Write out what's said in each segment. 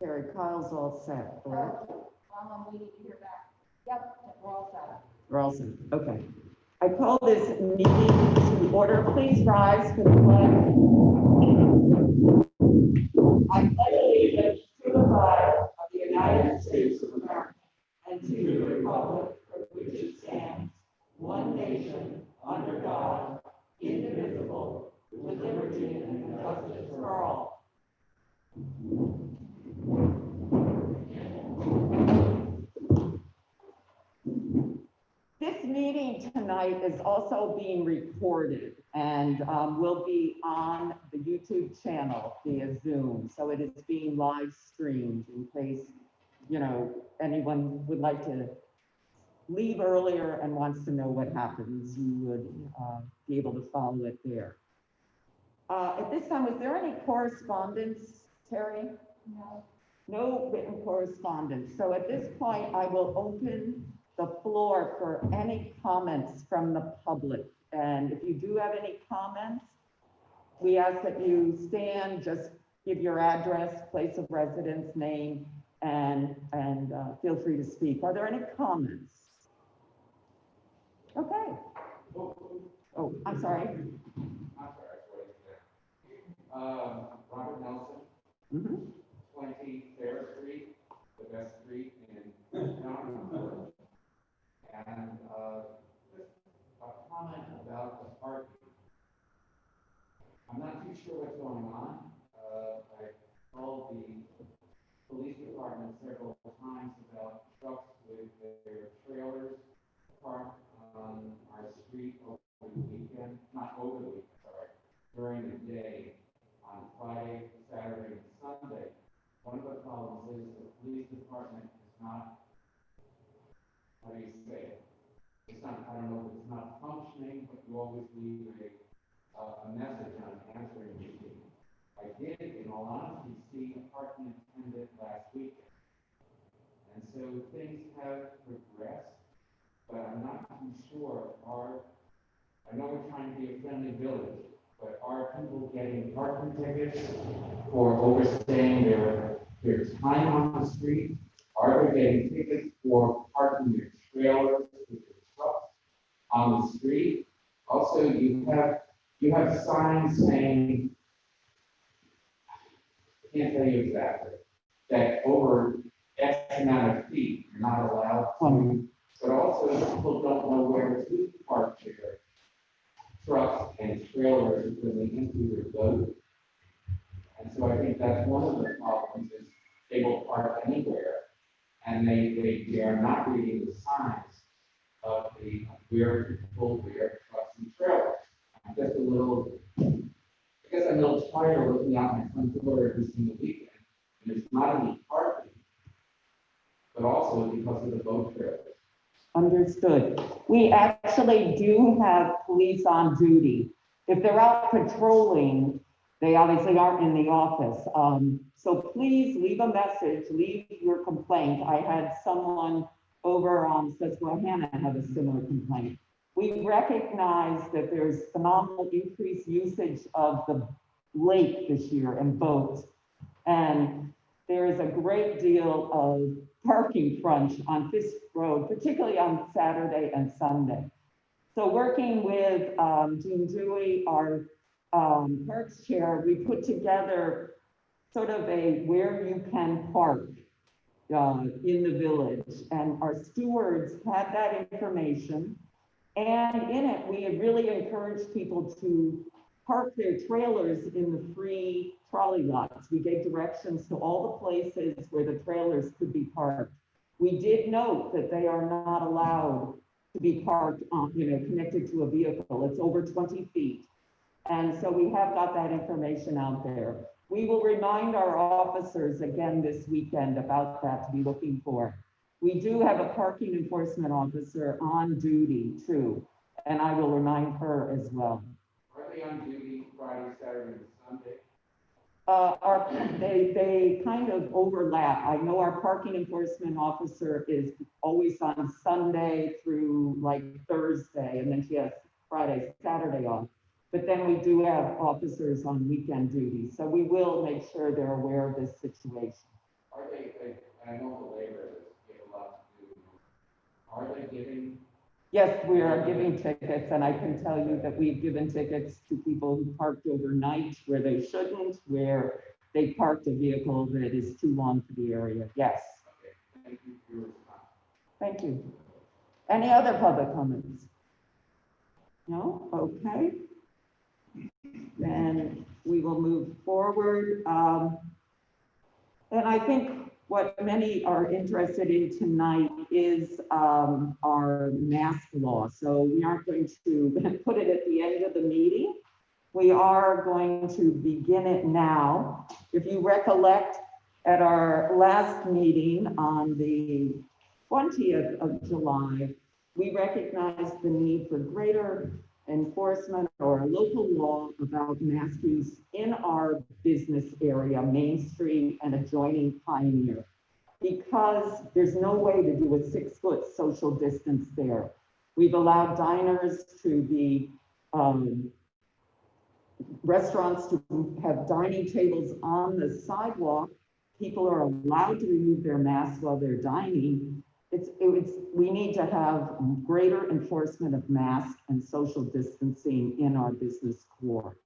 Terry, Kyle's all set, correct? I'm waiting to hear back. Yep, we're all set. We're all set, okay. I call this meeting to order. Please rise for the pledge. I pledge allegiance to the flag of the United States of America and to the republic for which it stands, one nation, under God, indivisible, with liberty and justice for all. This meeting tonight is also being recorded and will be on the YouTube channel via Zoom. So it is being live streamed in case, you know, anyone would like to leave earlier and wants to know what happens, you would be able to follow it there. At this time, was there any correspondence, Terry? No. No written correspondence. So at this point, I will open the floor for any comments from the public. And if you do have any comments, we ask that you stand, just give your address, place of residence, name, and feel free to speak. Are there any comments? Okay. Oh, I'm sorry. Robert Nelson, 20 Fair Street, the best street in town. And just a comment about the parking. I'm not too sure what's going on. I called the police department several times about trucks with their trailers parked on our street over the weekend, not over the weekend, sorry, during the day on Friday, Saturday, and Sunday. One of the problems is the police department is not, how do you say it? It's not, I don't know if it's not functioning, but you always leave a message on an answering machine. I did, in all honesty, see a parking attendant last weekend. And so things have progressed, but I'm not too sure. I know we're trying to be a friendly village, but are people getting parking tickets for overstaying their time on the street? Are they getting tickets for parking their trailers with their trucks on the street? Also, you have signs saying, I can't tell you exactly, that over X amount of feet, you're not allowed to, but also people don't know where to park their trucks and trailers when they empty their boat. And so I think that's one of the problems is they will park anywhere and they are not reading the signs of the where people their trucks and trailers. I'm just a little, I guess I'm a little tired of looking out my front door every single weekend. And there's not any parking, but also because of the boat trailers. Understood. We actually do have police on duty. If they're out patrolling, they obviously aren't in the office. So please leave a message, leave your complaint. I had someone over on Susquehanna have a similar complaint. We recognize that there's phenomenal increased usage of the lake this year and boats. And there is a great deal of parking crunch on Fisk Road, particularly on Saturday and Sunday. So working with Jean Dewey, our Parks Chair, we put together sort of a where you can park in the village. And our stewards had that information. And in it, we had really encouraged people to park their trailers in the free trolley lots. We gave directions to all the places where the trailers could be parked. We did note that they are not allowed to be parked on, connected to a vehicle. It's over 20 feet. And so we have got that information out there. We will remind our officers again this weekend about that to be looking for. We do have a parking enforcement officer on duty too, and I will remind her as well. Are they on duty Friday, Saturday, and Sunday? They kind of overlap. I know our parking enforcement officer is always on Sunday through like Thursday, and then she has Friday, Saturday off. But then we do have officers on weekend duty, so we will make sure they're aware of this situation. are they, I know the labor is give a lot to do. Are they giving? Yes, we are giving tickets, and I can tell you that we've given tickets to people who parked overnight where they shouldn't, where they parked a vehicle that is too long for the area. Yes, Okay, thank you for your response. thank you. Any other public comments? No? Okay. Then we will move forward. And I think what many are interested in tonight is our mask law. So we aren't going to put it at the end of the meeting. We are going to begin it now. If you recollect, at our last meeting on the 20th of July, we recognized the need for greater enforcement or a local law about mask use in our business area, Main Street and adjoining Pioneer, because there's no way to do a 6-foot social distance there. We've allowed diners to be, restaurants to have dining tables on the sidewalk. People are allowed to remove their masks while they're dining. We need to have greater enforcement of masks and social distancing in our business core.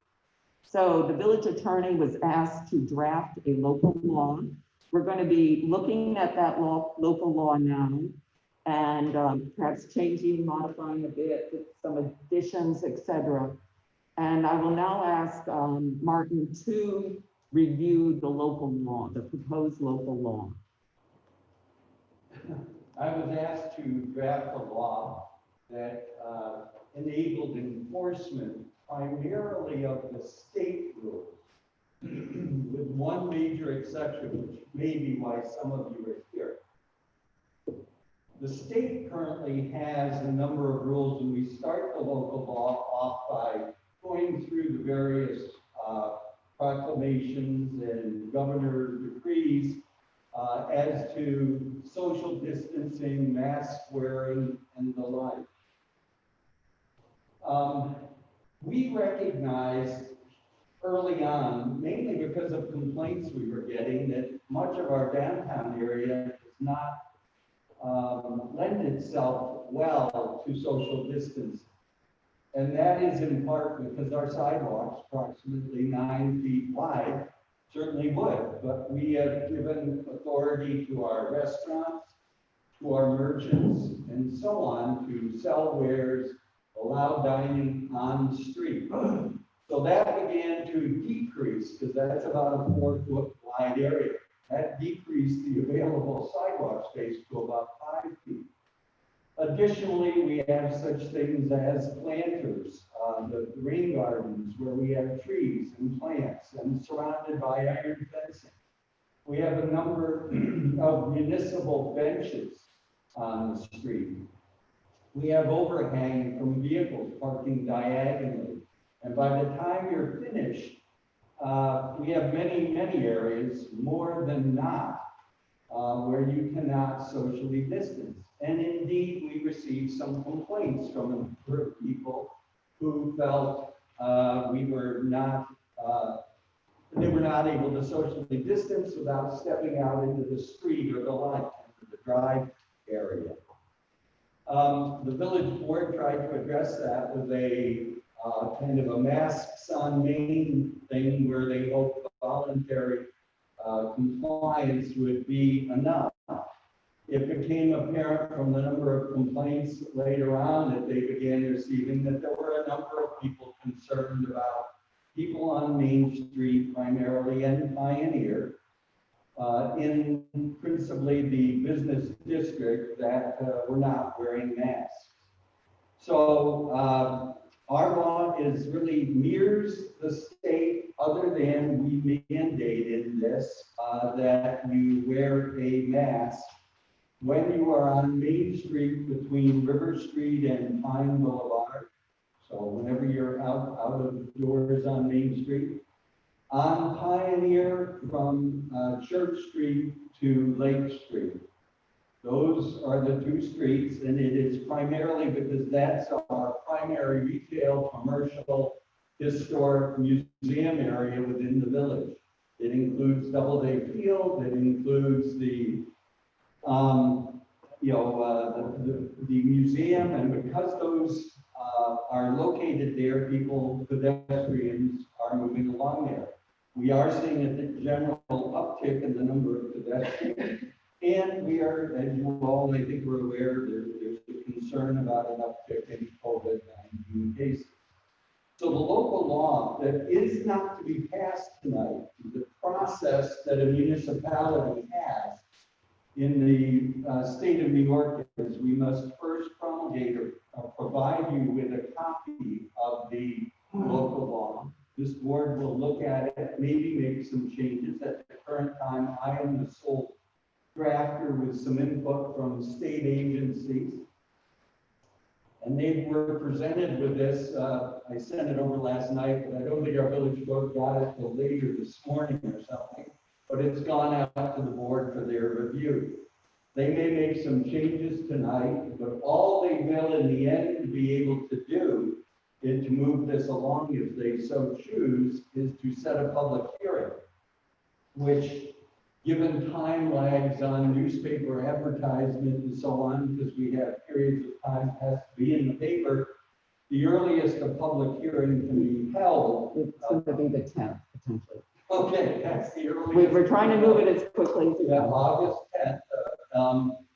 So the village attorney was asked to draft a local law. We're going to be looking at that local law now, and perhaps changing, modifying a bit, with some additions, etc. And I will now ask Martin to review the local law, the proposed local law. I was asked to draft a law that enabled enforcement primarily of the state rules, with one major exception, which may be why some of you are here. The state currently has a number of rules, and we start the local law off by going through the various proclamations and governor decrees as to social distancing, mask wearing, and the like. We recognized early on, mainly because of complaints we were getting, that much of our downtown area does not lend itself well to social distancing. And that is in part because our sidewalks, approximately 9 feet wide, certainly would, but we have given authority to our restaurants, to our merchants, and so on to sell wares, allow dining on the street. So that began to decrease, because that's about a 4-foot wide area. That decreased the available sidewalk space to about 5 feet. Additionally, we have such things as planters, the rain gardens where we have trees and plants and surrounded by iron fencing. We have a number of municipal benches on the street. We have overhang from vehicles parking diagonally. And by the time you're finished, we have many, many areas, more than not, where you cannot socially distance. And indeed, we received some complaints from a number of people who felt they were not able to socially distance without stepping out into the street or the light, into the drive area. The village board tried to address that with a kind of a masks on Main thing where they hoped voluntary compliance would be enough. It became apparent from the number of complaints later on that they began receiving that there were a number of people concerned about people on Main Street primarily and Pioneer in principally the business district that were not wearing masks. So our law is really mirrors the state, other than we mandated this, that you wear a mask when you are on Main Street between River Street and Pine Boulevard. So whenever you're out of doors on Main Street, on Pioneer from Church Street to Lake Street. Those are the two streets, and it is primarily because that's our primary retail, commercial, historic museum area within the village. It includes Doubleday Field, it includes the, the museum, and because those are located there, pedestrians are moving along there. We are seeing a general uptick in the number of pedestrians, and we are, as you all, I think, we're aware, there's a concern about an uptick in COVID-19 cases. So the local law that is not to be passed tonight, the process that a municipality has in the state of New York is we must first promulgate or provide you with a copy of the local law. This board will look at it, maybe make some changes. At the current time, I am the sole drafter with some input from state agencies. And they were presented with this. I sent it over last night, but I don't think our village board got it till later this morning or something. But it's gone out to the board for their review. They may make some changes tonight, but all they will in the end be able to do is to move this along if they so choose, is to set a public hearing, which, given time lags on newspaper advertisement and so on, because we have periods of time has to be in the paper, the earliest a public hearing can be held. It's going to be the 10th, potentially. Okay, that's the earliest. We're trying to move it as quickly as we Yeah, can. August 10th.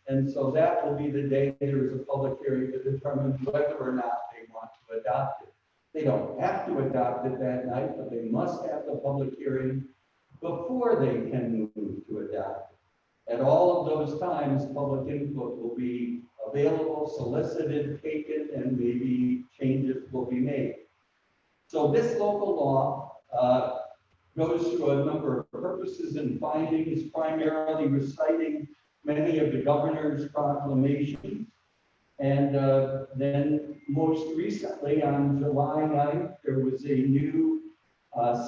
And so that will be the day there is a public hearing to determine whether or not they want to adopt it. They don't have to adopt it that night, but they must have the public hearing before they can move to adopt it. At all of those times, public input will be available, solicited, taken, and maybe changes will be made. So this local law goes through a number of purposes and findings, primarily reciting many of the governor's proclamations. And then most recently, on July 9th, there was a new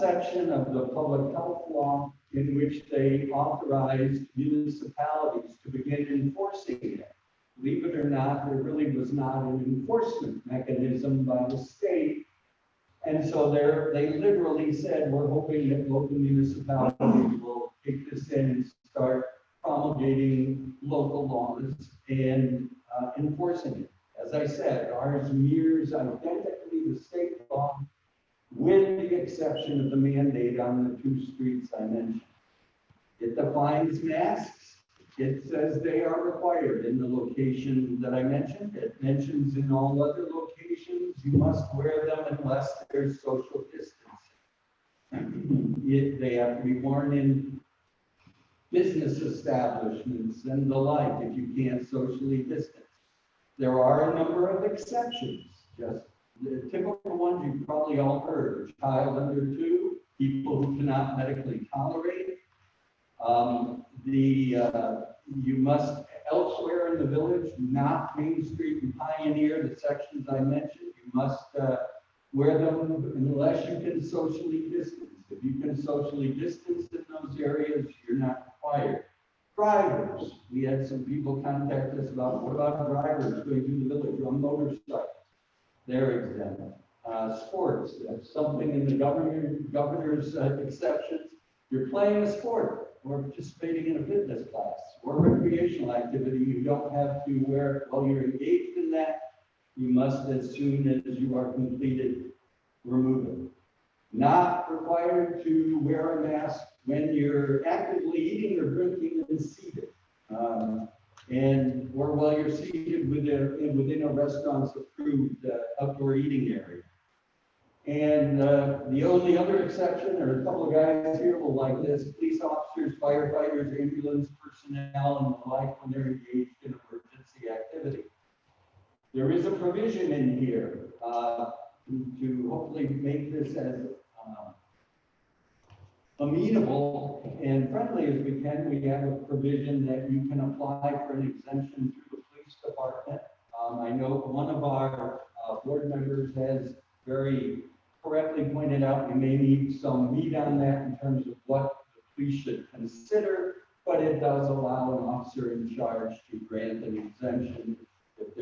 section of the public health law in which they authorized municipalities to begin enforcing it. Believe it or not, there really was not an enforcement mechanism by the state. And so they literally said, we're hoping that local municipalities will take this in and start promulgating local laws and enforcing it. As I said, ours mirrors identically the state law, with the exception of the mandate on the 2 streets I mentioned. It defines masks. It says they are required in the location that I mentioned. It mentions in all other locations, you must wear them unless there's social distancing. They have to be worn in business establishments and the like if you can't socially distance. There are a number of exceptions, just the typical ones you've probably all heard: a child under 2, people who cannot medically tolerate. You must elsewhere in the village, not Main Street and Pioneer, the sections I mentioned, you must wear them unless you can socially distance. If you can socially distance in those areas, you're not required. Drivers, we had some people contact us about, what about drivers going through the village on motorcycles? They're exempt. Sports, that's something in the governor's exceptions. You're playing a sport or participating in a fitness class or recreational activity, you don't have to wear, while you're engaged in that, you must, as soon as you are completed, remove it. Not required to wear a mask when you're actively eating or drinking and seated. Or while you're seated within a restaurant's approved outdoor eating area. And the only other exception, or a couple of guys here will like this: police officers, firefighters, ambulance personnel, and the like when they're engaged in emergency activity. There is a provision in here to hopefully make this as amenable and friendly as we can. We have a provision that you can apply for an exemption through the police department. I know one of our board members has very correctly pointed out, you may need some meat on that in terms of what the police should consider, but it does allow an officer in charge to grant an exemption. If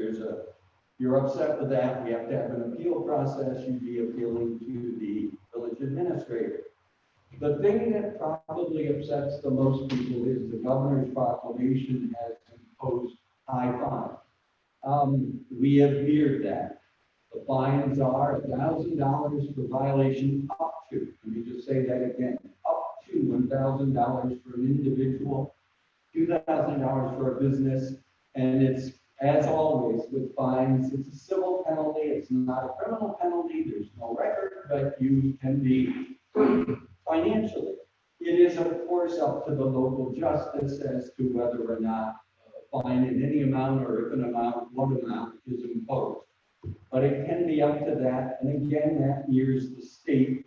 you're upset with that, we have to have an appeal process. You'd be appealing to the village administrator. The thing that probably upsets the most people is the governor's proclamation has imposed high fines. We have mirrored that. The fines are $1,000 for violation up to, let me just say that again, up to $1,000 for an individual, $2,000 for a business, and it's, as always with fines, it's a civil penalty, it's not a criminal penalty, there's no record, but you can be financially. It is, of course, up to the local justice as to whether or not a fine in any amount or if an amount, what amount is imposed. But it can be up to that, and again, that mirrors the state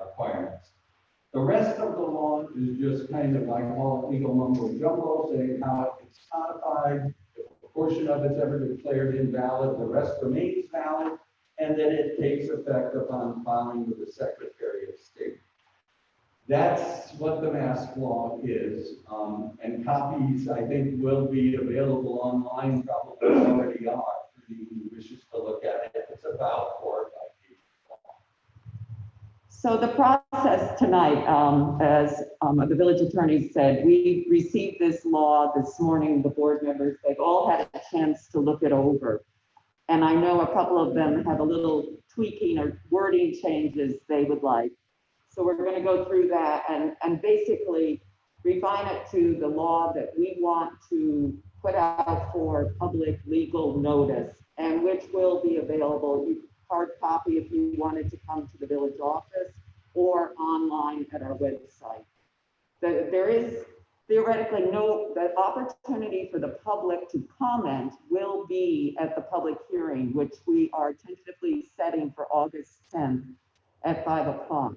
requirements. The rest of the law is just kind of, I call it legal mumbo jumbo, saying how it's codified, if a portion of it's ever declared invalid, the rest remains valid, and then it takes effect upon filing with the Secretary of State. That's what the mask law is, and copies, I think, will be available online, probably already are, for anyone who wishes to look at it. It's about 4 or 5 pages long. So the process tonight, as the village attorney said, we received this law this morning, the board members, they've all had a chance to look it over. And I know a couple of them have a little tweaking or wording changes they would like. So we're going to go through that and basically refine it to the law that we want to put out for public legal notice, and which will be available, hard copy if you wanted to come to the village office or online at our website. There is theoretically the opportunity for the public to comment will be at the public hearing, which we are tentatively setting for August 10th at 5 o'clock.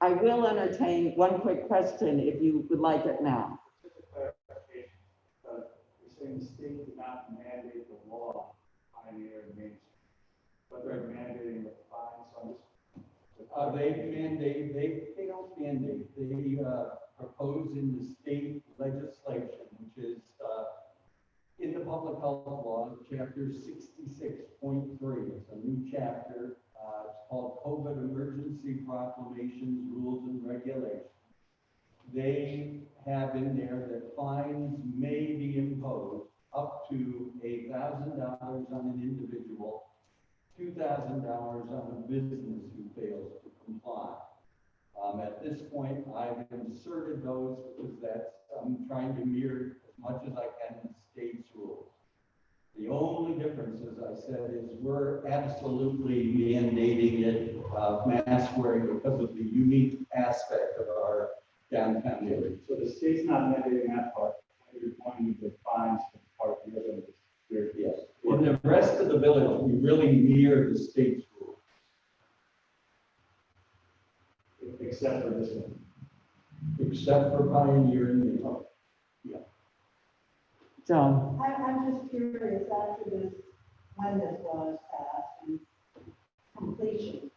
I will entertain one quick question if you would like it now. Just a clarification, you're saying the state did not mandate the law Pioneer and Main Street, but they're mandating the fine, so I'm just. They don't mandate, they propose in the state legislation, which is in the public health law, chapter 66.3. It's a new chapter. It's called COVID Emergency Proclamations, Rules and Regulations. They have in there that fines may be imposed up to $1,000 on an individual, $2,000 on a business who fails to comply. At this point, I've inserted those because I'm trying to mirror as much as I can the state's rules. The only difference, as I said, is we're absolutely mandating it, mask wearing, because of the unique aspect of our downtown area. So the state's not mandating that part, you're pointing to the fines for part of the other. Yes. In the rest of the village, we really mirror the state's rules. Except for this one. Except for Pioneer and Main. Yeah. Joan, I'm just curious, after this, when this law is passed and completion,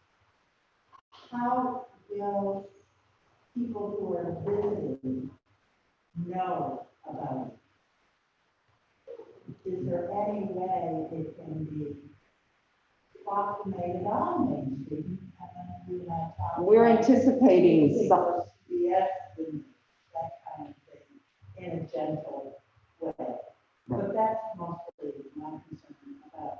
how will people who are visiting know about it? Is there any way it can be proclamated on Main Street? we're anticipating some, Yes, and that kind of thing, in a gentle way. But that's mostly my concern about.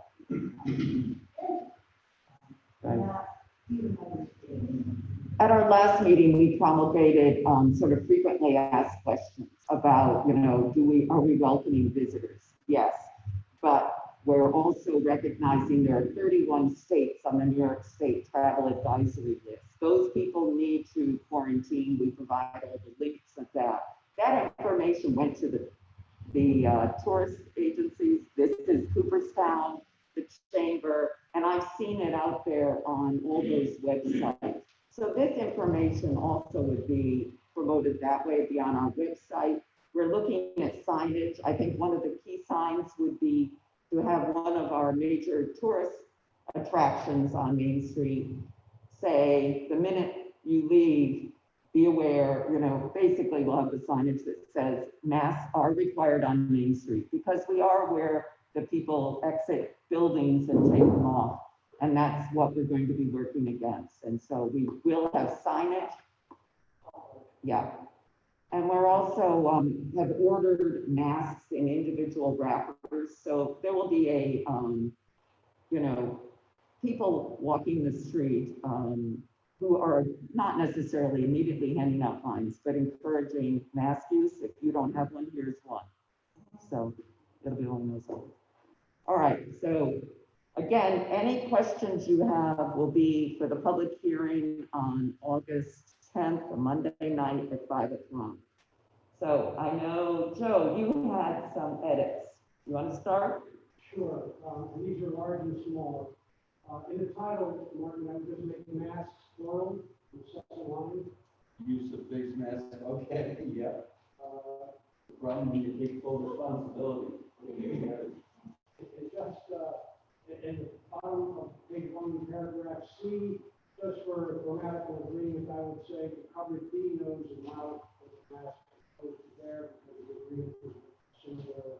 Right. Not even understanding. At our last meeting, we promulgated sort of frequently asked questions about, are we welcoming visitors? Yes, but we're also recognizing there are 31 states on the New York State travel advisory list. Those people need to quarantine. We provide all the links of that. That information went to the tourist agencies. This is Cooperstown, the chamber, and I've seen it out there on all those websites. So this information also would be promoted that way, be on our website. We're looking at signage. I think one of the key signs would be to have one of our major tourist attractions on Main Street say, the minute you leave, be aware, basically we'll have the signage that says masks are required on Main Street, because we are where the people exit buildings and take them off. And that's what we're going to be working against. And so we will have signage. Yeah. And we're also, have ordered masks in individual wrappers, so there will be a, you know, people walking the street, who are not necessarily immediately handing out fines, but encouraging mask use. If you don't have one, here's one. So it'll be one of those. All right, so again, any questions you have will be for the public hearing on August 10th, a Monday night at 5 o'clock. So I know, Joe, you had some edits. You want to start? Sure, and these are large and small. In the title, Martin, I'm just making masks plural, in second line. Use of face mask, okay, yeah. The problem when you take full responsibility. It just, in the bottom of page 1, paragraph C, just for grammatical agreement, I would say to cover the nose and mouth of the mask as opposed to there, because the agreement is similar.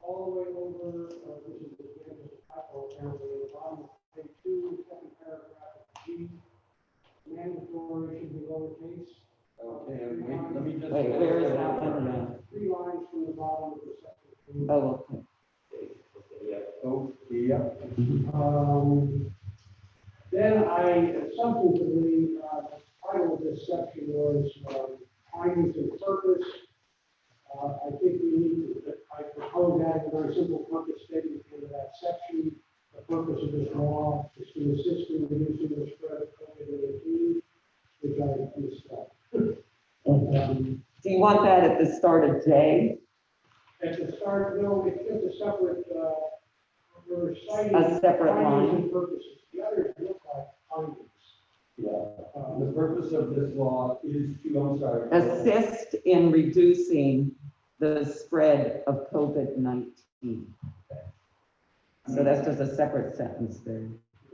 All the way over, this is again just a typo apparently, at the bottom of page 2, second paragraph of G, mandatory should be lowercase. Okay, wait, let me just. Wait, where is that one? 3 lines from the bottom of the second page. Oh, okay. Oh, yeah. Then I substantively, the title of this section was findings and purpose. I think we need to, I propose adding a very simple purpose statement into that section. The purpose of this law is to assist in reducing the spread of COVID-19, which I discussed. Do you want that at the start of J? At the start, no, it's just a separate, we're citing A separate findings line. and purposes. The others look like findings. Yeah, the purpose of this law is to, I'm sorry. Assist in reducing the spread of COVID-19. So that's just a separate sentence there.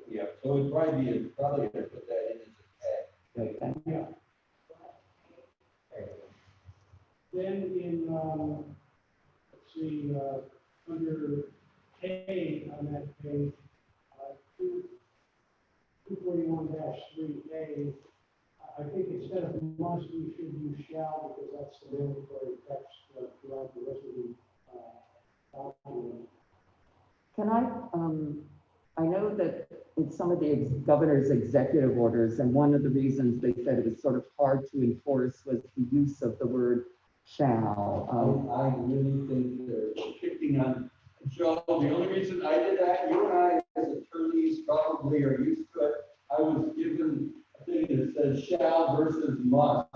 Yeah, so it'd probably have to put that in as a tag. Okay. Yeah. Then in, let's see, under A on that page, 241-3A, I think instead of must, we should use shall, because that's the mandatory text throughout the rest of the document. Can I know that in some of the governor's executive orders, and one of the reasons they said it was sort of hard to enforce was the use of the word shall. I really think they're picking on Joe. The only reason I did that, you and I as attorneys probably are used to it. I was given a thing that says shall versus must.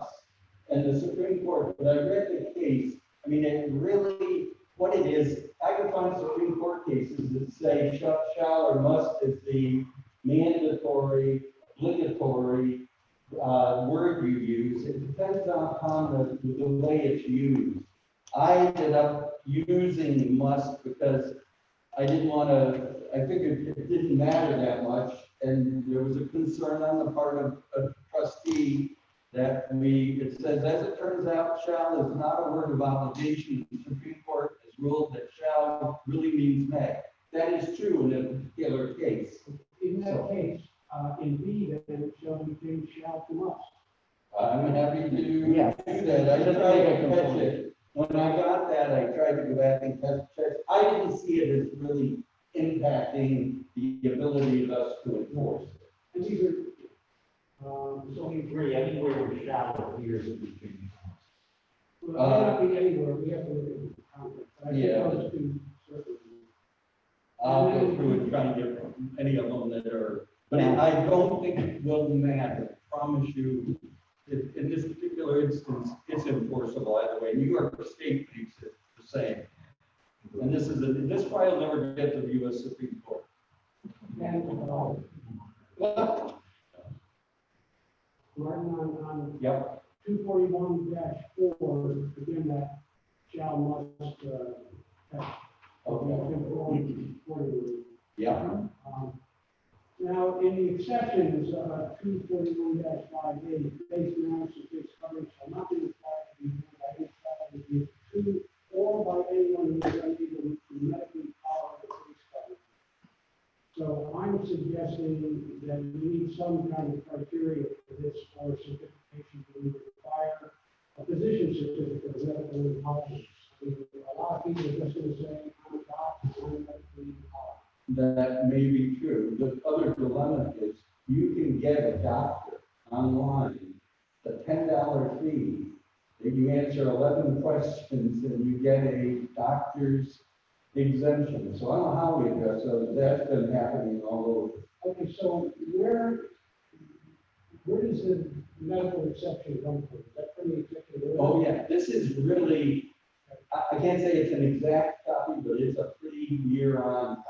And the Supreme Court, when I read the case, I mean, it really, what it is, I can find Supreme Court cases that say shall or must is the mandatory, obligatory word you use. It depends upon the way it's used. I ended up using must because I didn't want to, I figured it didn't matter that much. And there was a concern on the part of a trustee that it says, as it turns out, shall is not a word of obligation. The Supreme Court has ruled that shall really means may. That is true in a particular case. In that case, in B, then it shall be changed shall to must. I'm happy to Yes. do that. I Just tried make to a catch it. When I got that, I tried to go back and check. I didn't see it as really impacting the ability of us to enforce it. And these are, So you agree, anywhere where shall appears in the change. well, it may not be anywhere, we have to look at the context. I think Yeah. those two certainly. I'll go through and try and get any of them that are, but I don't think it will matter. I promise you, in this particular instance, it's enforceable either way. New York State makes it the same. And this file never gets to the U.S. Supreme Court. And, Martin, on Yep. 241-4, again, that shall must, text. Accordingly. Yeah. Now, in the exceptions, 241-5A, face masks and face coverings shall not be required to be worn by any child to or by anyone who is unable to medically tolerate a face covering. So I'm suggesting that we need some kind of criteria for this or certification do we require a physician certificate of medical intelligence? I mean, a lot of people are just gonna say, I'm a doctor, I'm medically intelligent. That may be true. The other dilemma is you can get a doctor online, a $10 fee, that you answer 11 questions and you get a doctor's exemption. So I don't know how we address those. That's been happening all over. Okay, so where does the medical exception come from? Is that from the executive order? Oh, yeah, this is really, I can't say it's an exact copy, but it's a pretty near-on copy.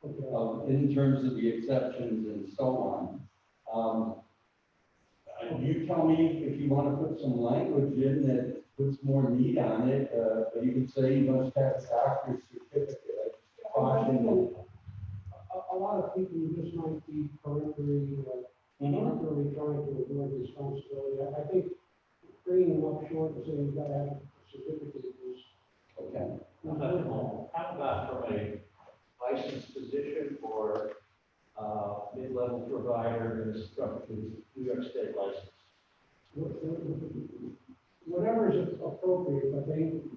Okay. In terms of the exceptions and so on. You tell me if you want to put some language in that puts more meat on it, but you can say you must have a doctor's certificate. I just caution you. A lot of people just might be peripherally, peripherally trying to avoid responsibility. I think bringing them up short and saying you've got to have a certificate is. Okay. How about from a licensed physician or mid-level provider in a structure, New York State license? Whatever is appropriate, but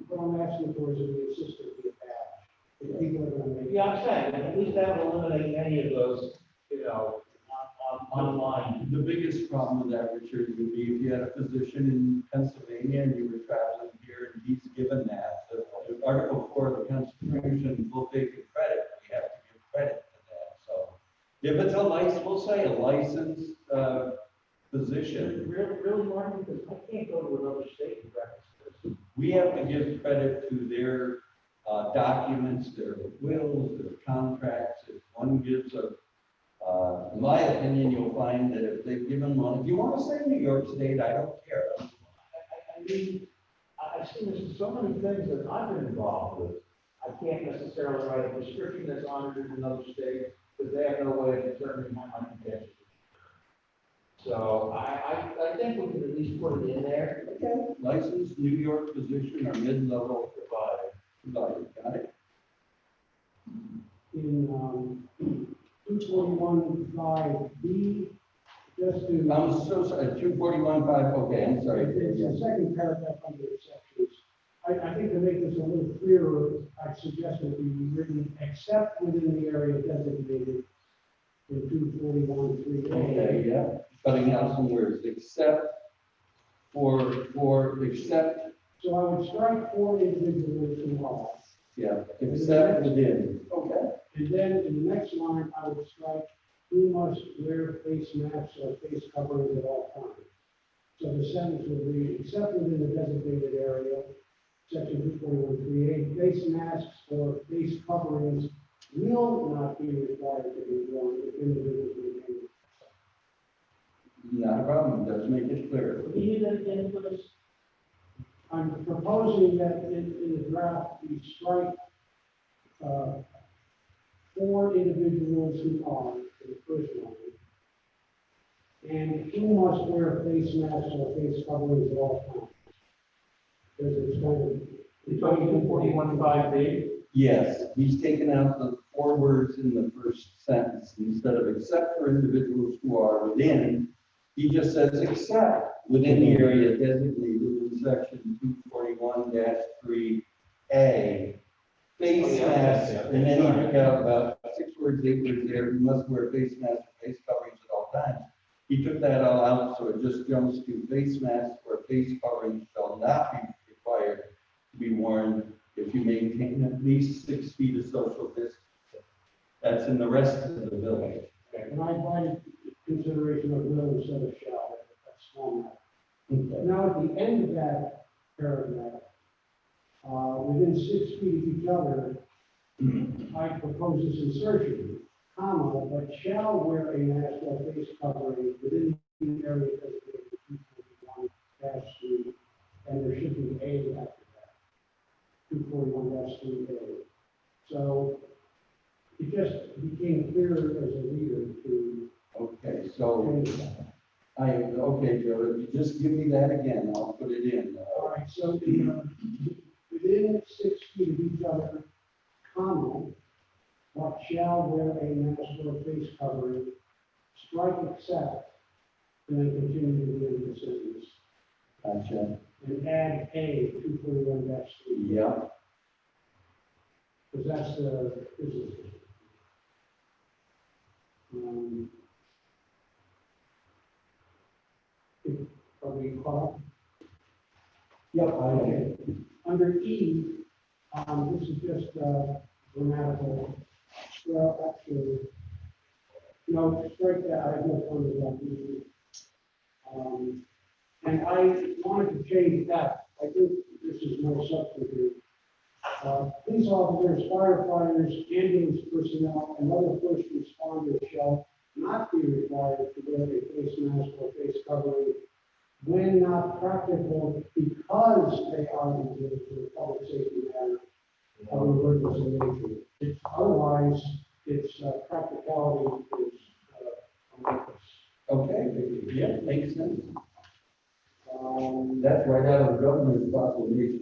what I'm asking for is that the assistant be a badge. If people are gonna make. Yeah, I'm saying, at least that would eliminate any of those, online. The biggest problem with that, Richard, would be if you had a physician in Pennsylvania and you were traveling here and he's given that. The Article 4 of the Constitution will take the credit. We have to give credit to that. So if it's a license, we'll say a licensed physician, Really, Martin, because I can't go to another state and practice this. we have to give credit to their documents, their wills, their contracts. If one gives in my opinion, you'll find that if they've given one, if you want to say New York State, I don't care. I mean, I've seen this in so many things that I've been involved with. I can't necessarily write a prescription that's honored in another state because they have no way of determining how much you get. So I think we can at least put it in there. Okay. Licensed New York physician or mid-level provider. Got it? In 241.5B, just to. I'm so sorry, 241.5, okay, I'm sorry. It's the second paragraph under exceptions. I think to make this a little clearer, I suggest that it be written except within the area designated in 241.3A. Okay, yeah, cutting out some words, except except, So I would strike for individuals who are. yeah, except within, okay. And then in the next line, I would strike, who must wear face masks or face coverings at all times. So the sentence would read, except within the designated area, section 241.3A, face masks or face coverings will not be required to be worn if individuals remain. Not a problem, it does make it clear. Do you need that again, please? I'm proposing that in the draft, we strike for individuals who are, in the first line, and who must wear face masks or face coverings at all times. Because it's kind of. You're talking 241.5B? Yes, he's taken out the 4 words in the first sentence. Instead of except for individuals who are within, he just says except within the area designated in section 241-3A. Face masks, and then he took out about 6 words, 8 words there. You must wear face masks or face coverings at all times. He took that all out, so it just jumps to face masks or face coverings shall not be required to be worn if you maintain at least 6 feet of social distance. That's in the rest of the village. And I find consideration of will instead of shall, that's small matter. Now, at the end of that paragraph, within 6 feet of each other, I propose this insertion, comma, but shall wear a mask or face covering within the area designated 241-3, and there should be A after that, 241-3A. So it just became clearer as a reader to. Okay, so okay, Joe, if you just give me that again, I'll put it in. All right, so within 6 feet of each other, comma, but shall wear a mask or face covering, strike except, and then continue to do the sentence. Gotcha. And add A, 241-3. Yeah. Because that's the business district. Are we caught? Yep, Okay. Under E, this is just grammatical. Well, actually, no, strike that. I have no fun with that. And I wanted to change that. I think this is more substantive. Police officers, firefighters, ambulance personnel, and other first responders shall not be required to wear a face mask or face covering when not practical because they are engaged in a public safety matter of emergency nature. It's otherwise, its practicality is amorphous. Okay, yeah, makes sense. Um, That's right out of the governor's proclamation.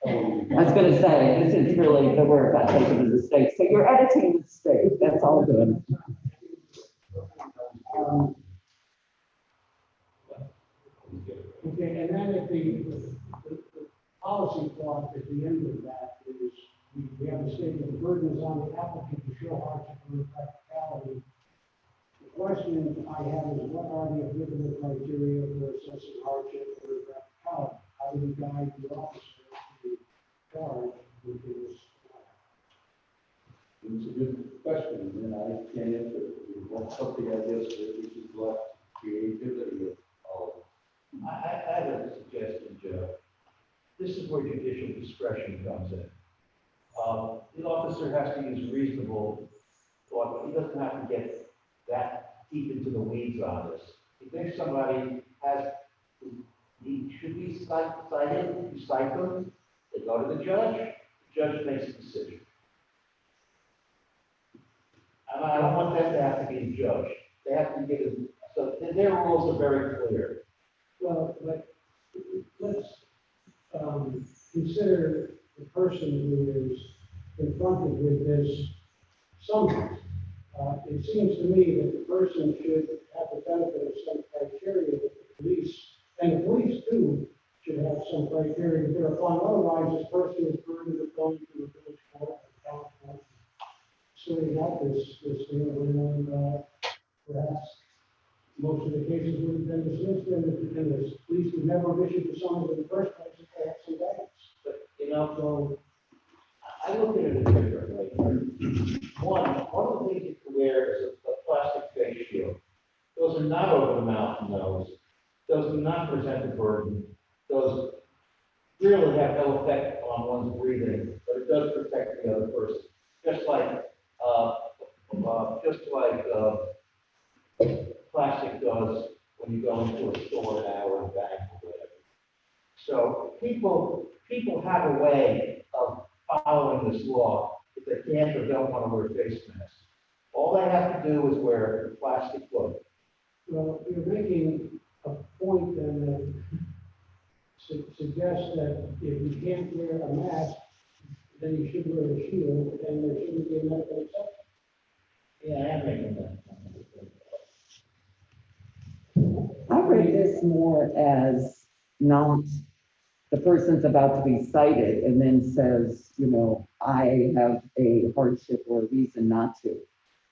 I was gonna say, this is really the work I think of the state, so you're editing the state, that's all good. um, Okay, and then at the policy clause at the end of that is, we have a statement, the burden is on the applicant to show hardship and practicality. The question I have is, what are the applicable criteria for assessing hardship or practicality? How do you guide the officer to charge with this? It's a good question, and I can't answer it. That's something I guess that we should let creativity of. I have a suggestion, Joe. This is where judicial discretion comes in. The officer has to use reasonable thought, but he doesn't have to get that deep into the weeds on this. He thinks somebody he should be cited, you cite them, they go to the judge makes a decision. And I don't want them to have to be judged. They have to get it, so their rules are very clear. Well, but let's consider the person who is confronted with this summons. It seems to me that the person should have the benefit of some criteria that the police, and the police too, should have some criteria thereupon. Otherwise, this person is burdened with going to the village court or town court, sorting out this thing, and perhaps most of the cases would have been dismissed, and the police would never have issued the summons in the first place if they had some guidance. But, so I look at it a different way. One of the things you can wear is a plastic face shield. Those are not over the mouth and nose. Those do not present a burden. Those really have no effect on one's breathing, but it does protect the other person. Just like plastic does when you go into a store now or a bank or whatever. So people have a way of following this law if they can't or don't want to wear face masks. All they have to do is wear a plastic glove. Well, you're making a point then that suggests that if you can't wear a mask, then you should wear a shield, and there shouldn't be a medical exception. Yeah, I am making that. I read this more as not, the person's about to be cited and then says, I have a hardship or a reason not to.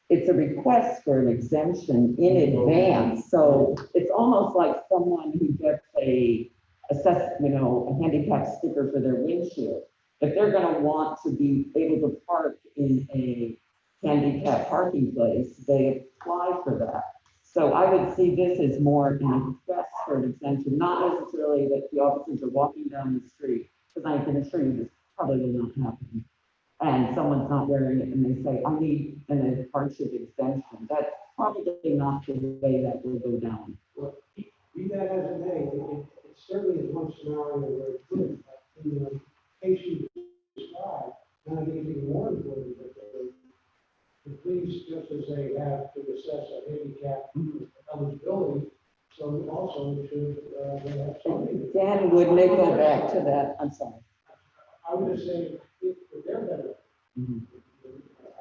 It's a request for an exemption in advance, so it's almost like someone who gets a handicap sticker for their windshield. If they're gonna want to be able to park in a handicap parking place, they apply for that. So I would see this as more an request for an exemption, not necessarily that the officers are walking down the street, because I can assure you this probably will not happen. And someone's not wearing it and they say, I need a hardship exemption. That's probably not the way that will go down. Well, be that as it may, it certainly is one scenario where it could, but in the case you described, and I think it's even more important that the police, just as they have to assess a handicap eligibility, so also should, they have something. Dan, wouldn't they go back to that? I'm sorry. I would just say, for their benefit. Mhm.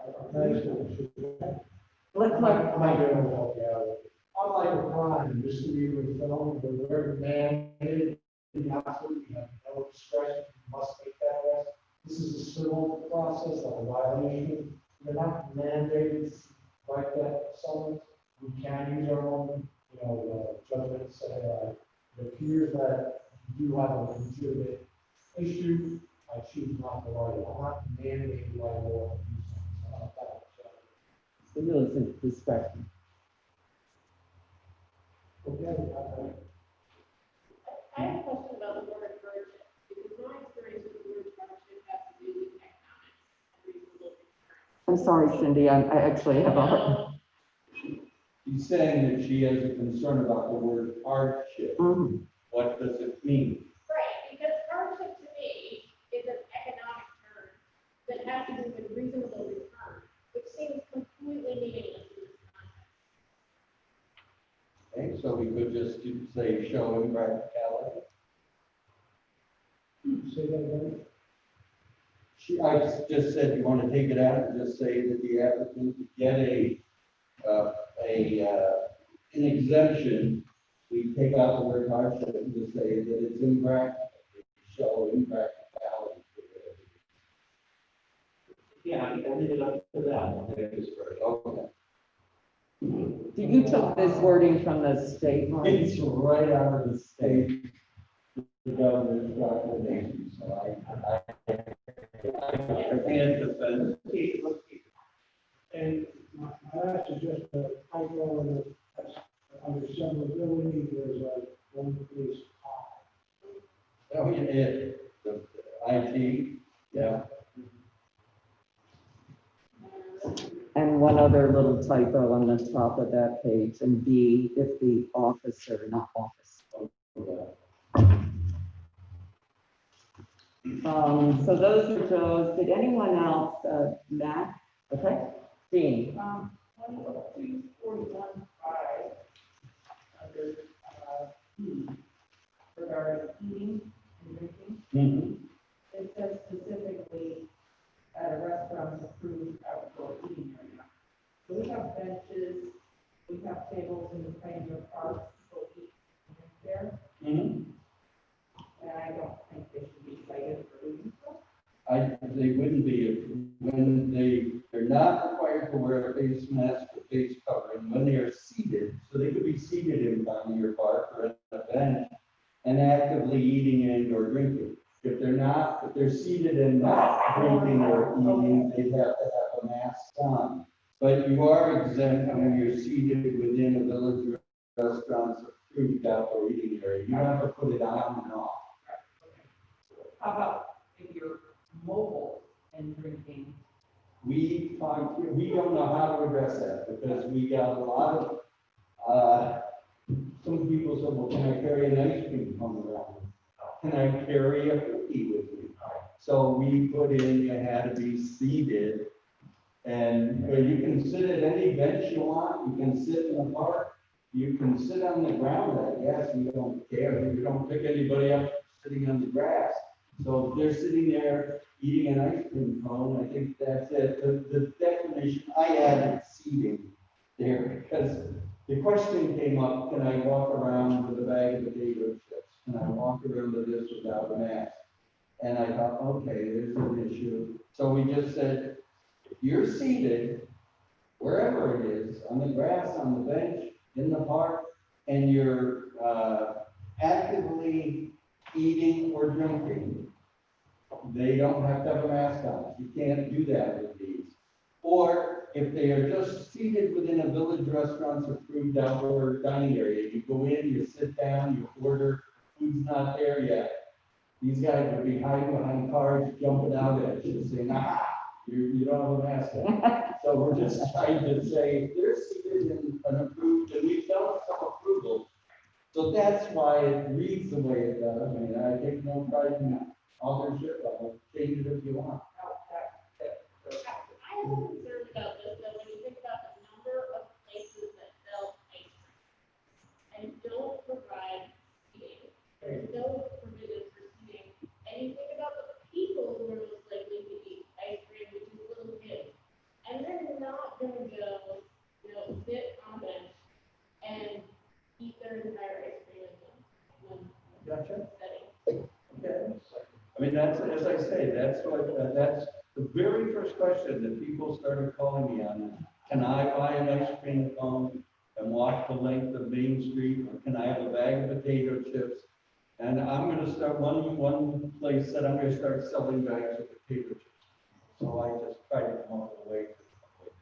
Our policemen should have. Let's look. Unlike like a crime, just to be with film, but where mandated, absolutely have no discretion, you must make that arrest. This is a civil process, like a violation. They're not mandated to write that summons. We can use our own, judgment and say, it appears that you do have a legitimate issue. I choose not to write it. I'm not mandated by law to do something. I'm not that. So really, it's discretion. Okay, I have a question about the word hardship, because my experience with the word hardship has to do with economics and reasonable return. I'm sorry, Cindy, I actually have a hard. She's saying that she has a concern about the word hardship. Mhm. What does it mean? Right, because hardship to me is an economic term that has to do with reasonable return, which seems completely meaningless in this context. Okay, so we could just say show impracticality. say that again. I just said, you want to take it out and just say that the applicant could get an exemption. We take out the word hardship and just say that it's impractical, show impracticality. Yeah, I think it up to that. Okay. You took this wording from the state, Mark? It's right out of the state, the governor's recommendation, so I can't defend it. And my last suggestion, typo in the, under severability, there's a one police car. Oh, yeah, the IT, yeah. And one other little typo on the top of that page, and B, if the officer, not office. So those are those. Did anyone else, Matt? Okay, Dean. 2241(5), under, regarding eating and drinking, Mm-hmm. it says specifically at a restaurant approved outdoor eating area. So we have benches, we have tables in the Pioneer Park, people eat and drink there, Mm-hmm. and I don't think they should be cited for doing so. They wouldn't be, when they're not required to wear a face mask or face covering when they are seated, so they could be seated in Pioneer Park or at a bench and actively eating and or drinking. If they're seated and not drinking or eating, they'd have to have a mask on. But you are exempt when you're seated within a village restaurant's approved outdoor eating area. You have to put it on and off. How about if you're mobile and drinking? We don't know how to address that because we got a lot of, some people said, well, can I carry an ice cream cone around? Can I carry a cookie with me? So we put in, you had to be seated. And you can sit at any bench you want, you can sit in the park, you can sit on the ground, I guess, we don't care, we don't pick anybody up sitting on the grass. So if they're sitting there eating an ice cream cone, I think that's it. The definition, I added seating there because the question came up, can I walk around with a bag of potato chips? Can I walk around with this without a mask? And I thought, okay, there's an issue. So we just said, if you're seated, wherever it is, on the grass, on the bench, in the park, and you're actively eating or drinking, they don't have to have a mask on. You can't do that with these. Or if they are just seated within a village restaurant's approved outdoor dining area, you go in, you sit down, you order, food's not there yet. These guys would be hiding behind cars, jumping out at you, saying, ah, you don't have a mask on. So we're just trying to say, they're seated in an approved, and we've done some approval. So that's why it reads the way it does. I mean, I take no pride in authorship, I'll change it if you want. I have a concern about this, though, when you think about the number of places that sell ice cream and don't provide seating. There's no provision for seating. And you think about the people who are most likely to eat ice cream, which is little kids. And they're not gonna go, sit on a bench and that's, as I say, that's what, that's the very first question that people started calling me on. Can I buy an ice cream cone and walk the length of Main Street, or can I have a bag of potato chips? And I'm gonna start, one place said I'm gonna start selling bags of potato chips. So I just tried to come up with a way to avoid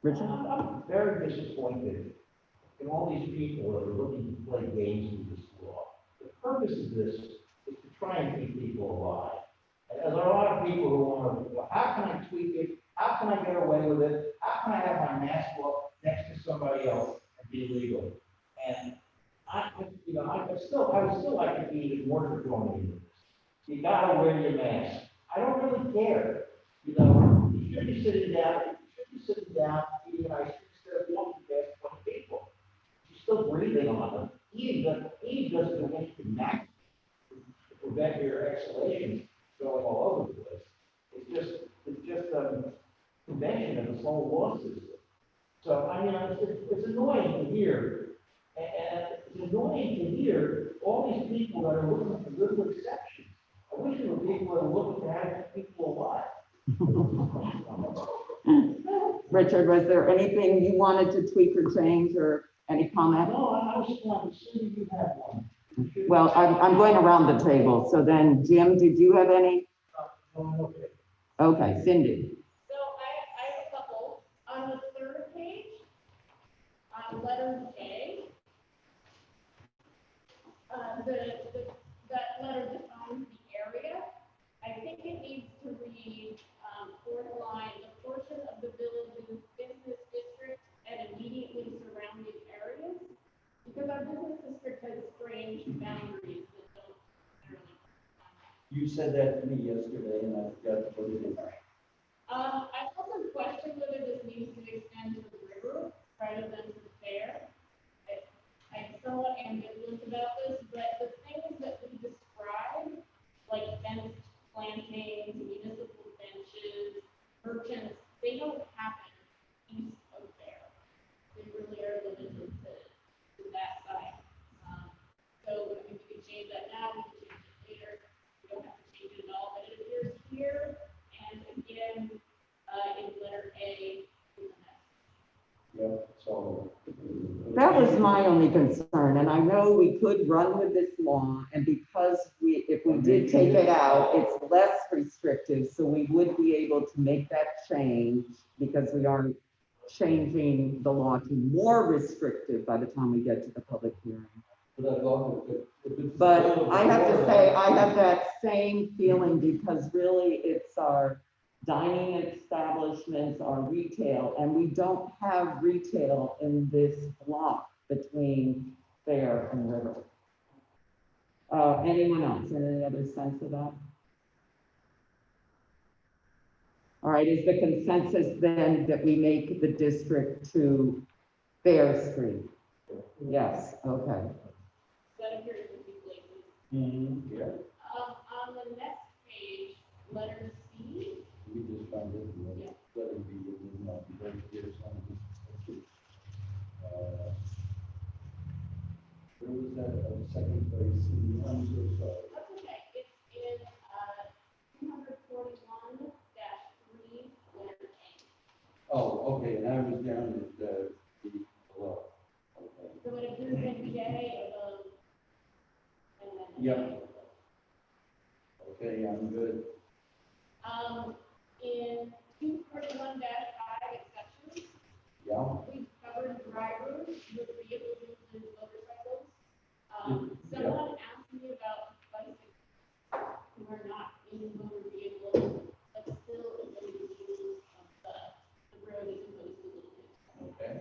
Richard? I'm very disappointed in all these people that are looking to play games with this law. The purpose of this is to try and keep people alive. And there are a lot of people who want to, well, how can I tweak it? How can I get away with it? How can I have my mask up next to somebody else and be legal? And I would still like to be more draconian in this. You gotta wear your mask. I don't really care. You know, you should be sitting down, eating ice cream instead of walking past 20 people. You're still breathing on them. He doesn't do anything max to prevent your exhalations going all over the place. It's just a convention of this whole law system. So, I mean, it's annoying to hear, and it's annoying to hear all these people that are looking for little exceptions. I wish there were people that are looking to have people alive. Richard, was there anything you wanted to tweak or change or any comment? No, I was just want to see if you had one. Well, I'm going around the table. So then, Jim, did you have any? Okay. Okay, Cindy. So I have a couple. On the third page, on letter J, that letter defines the area. I think it needs to read, fourth line, the portion of the village's business district and immediately surrounding areas. Because our business district has strange boundaries that don't necessarily. You said that to me yesterday, and I forgot to put it in. I also question whether this needs to extend to the river rather than to the fair. I'm somewhat ambivalent about this, but the things that we describe, like fenced plantings, municipal benches, merchants, they don't happen east of there. They really are limited to that side. So if we can change that now, we can change it later. We don't have to change it at all, but it appears here, and again, in letter A, in the next. Yep, so. That was my only concern, and I know we could run with this law, and because if we did take it out, it's less restrictive, so we would be able to make that change because we aren't changing the law to more restrictive by the time we get to the public hearing. But I have to say, I have that same feeling because really it's our dining establishments, our retail, and we don't have retail in this block between Fair and River. Anyone else, any other sense of that? All right, is the consensus then that we make the district to Fair Street? Yes, okay. That appears to be places. Mm-hmm, yeah. On the next page, letter C. We just found it. Yeah. Let it be within, very clear something. Where was that, second place? I'm so sorry. That's okay. It's in 241-3, letter A. Oh, okay, and I was down at, the below. Okay. So it appears in J above, and then. Yep. Okay, I'm good. In 241-5 exceptions, Yeah. we've covered drivers with vehicles and motorcycles. Yeah. Someone asked me about bicycles who are not in motor vehicles, but still in the use of the road is supposed to be. Okay.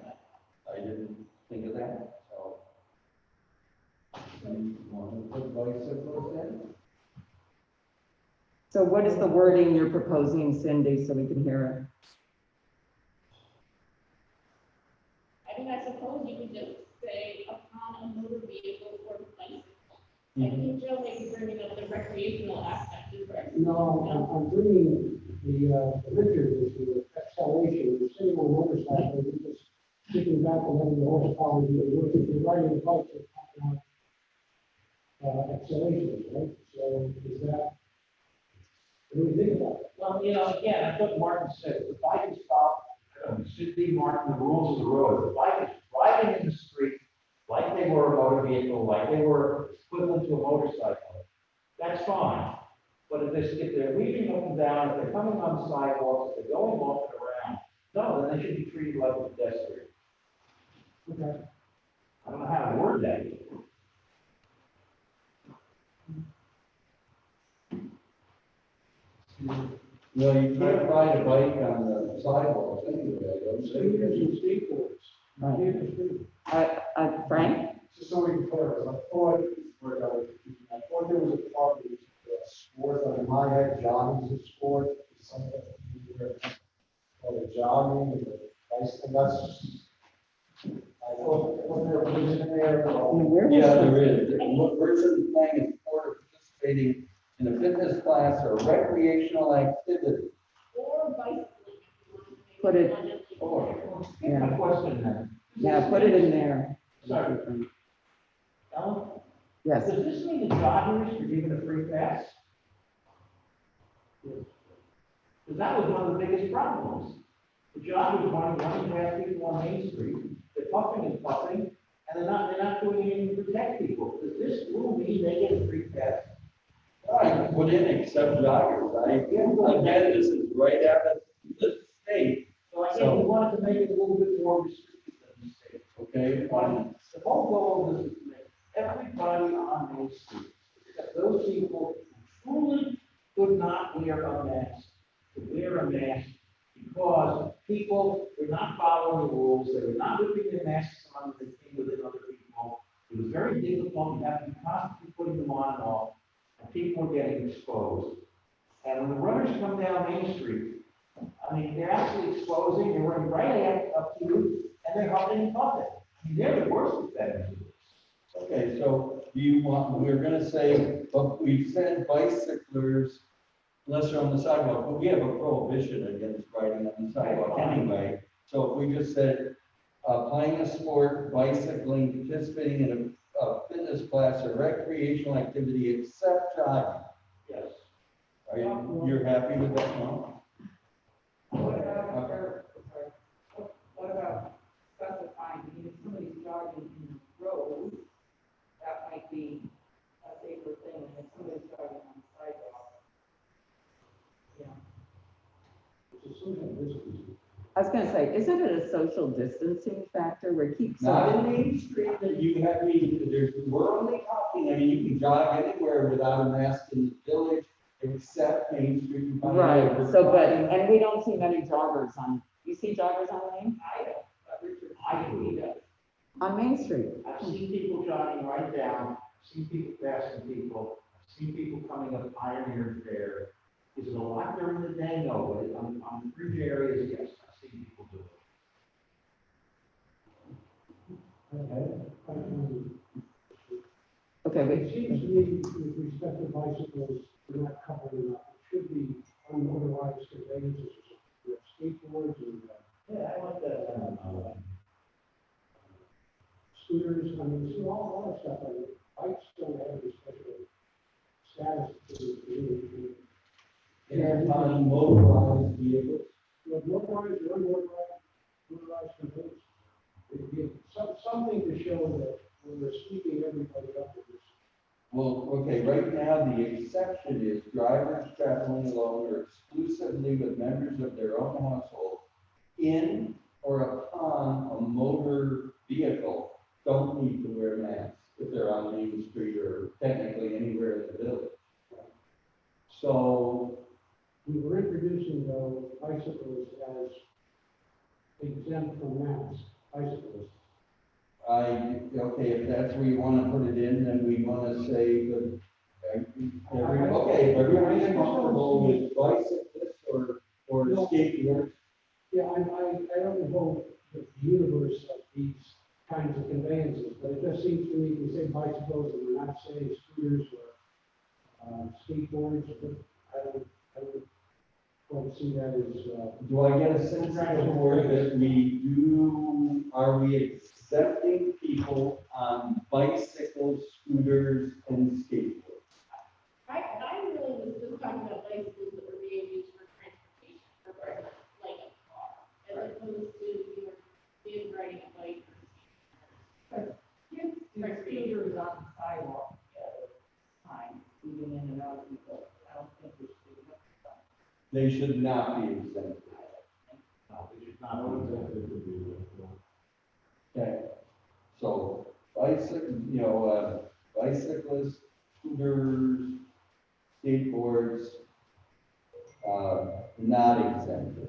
I didn't think of that, so. You want to put bicycles in? So what is the wording you're proposing, Cindy, so we can hear I mean, I suppose you could just say upon a motor vehicle or bicycle. I think Joe may be bringing up the recreational aspect of it. No, I'm bringing the Richard issue of acceleration. You're sitting on a motorcycle, you're just kicking back and letting the horsepower do the work. If you're riding a bike, you're talking about acceleration, right? So is that What do you think about it? Well, again, I thought Martin said, if I can stop, it should be Martin, the rules of the road. If I was driving in the street like they were a motor vehicle, like they were equivalent to a motorcycle, that's fine. But if they're leaving up and down, if they're coming on the sidewalks, if they're going off and around, no, then they should be treated like a pedestrian. Okay. I don't know how to word that. Well, you can't ride a bike on the sidewalks anyway, I don't Scooters think. and skateboards. Frank? Just so we can clarify, I thought there was a part of sport, like in my head, jogging is a sport, something where, jogging and bicycle, that's just, I thought there was in there. Yeah, there is. A person playing a sport or participating in a fitness class or recreational activity. Or bicycling. if you want to make Put it- abundantly Or- clear. Here's my question then. Yeah, put it in there. Sorry. Ellen, Yes, does this mean the joggers are given a free pass? Because that was one of the biggest problems. The joggers running past people on Main Street, they're puffing and puffing, and they're not doing anything to protect people. Does this rule mean they get a free pass? I can put in except joggers. Again, this is right out of the state, So I guess we wanted to make it a little bit more restrictive than the state. okay? Fine. The whole goal of this is to make everybody on Main Street, except those people who truly could not wear a mask, to wear a mask because people were not following the rules, they were not putting their masks on, they came within other people. It was very difficult, you have to be constantly putting them on and off, and people were getting exposed. And when the runners come down Main Street, I mean, they're actually exposing, they're running right up to you, and they're huffing and puffing. I mean, they're the worst offenders of this. Okay, so we're gonna say, but we've said bicyclers, unless they're on the sidewalk, but we have a prohibition against riding on the sidewalk anyway. So if we just said, playing a sport, bicycling, participating in a fitness class or recreational activity except jogging. Yes. You're happy with that, no? What about specifying, if somebody's jogging in the road, that might be a safer thing, and if somebody's jogging on the sidewalk. Yeah. It's a social distance. I was gonna say, isn't it a social distancing factor where it keeps? Not in Main Street that you have, we're only talking, I mean, you can jog anywhere without a mask in the village except Main Street. You find Right, out so, and we don't see many joggers on, you see joggers on Main? I don't, Richard. I agree that. On Main Street? I've seen people jogging right down, I've seen people passing people, I've seen people coming up Pioneer and Fair. Is it a lot during the day? No, but on fringe areas, yes, I've seen people do it. Okay, It but, seems to me, with respect to bicycles, we're not covering enough. It should be unmotorized conveyances or skateboards and Yeah, I like that. scooters. I mean, see all that stuff. I mean, bikes don't have any special status to the community. And on motorized vehicles. You have motorized or unmotorized conveyances. Something to show that we're sweeping everybody up with this. Well, okay, right now, the exception is drivers traveling alone or exclusively with members of their own household in or upon a motor vehicle don't need to wear masks if they're on Main Street or technically anywhere in the village. So, We were introducing though bicycles as exempt from masks, bicyclists. okay, if that's where you wanna put it in, then we wanna say that, okay, if everybody's comfortable with bicyclists or skateboards. Yeah, I don't know the universe of these kinds of conveyances, but it just seems to me, we say bicycles and we're not saying scooters or skateboards, but I don't see that as, Do I get a sense of the word that are we accepting people on bicycles, scooters, and skateboards? I really was just talking about bicycles, but They should not be exempted. No, it should not be exempted to be. Okay, so bicyclists, scooters, skateboards, not exempted.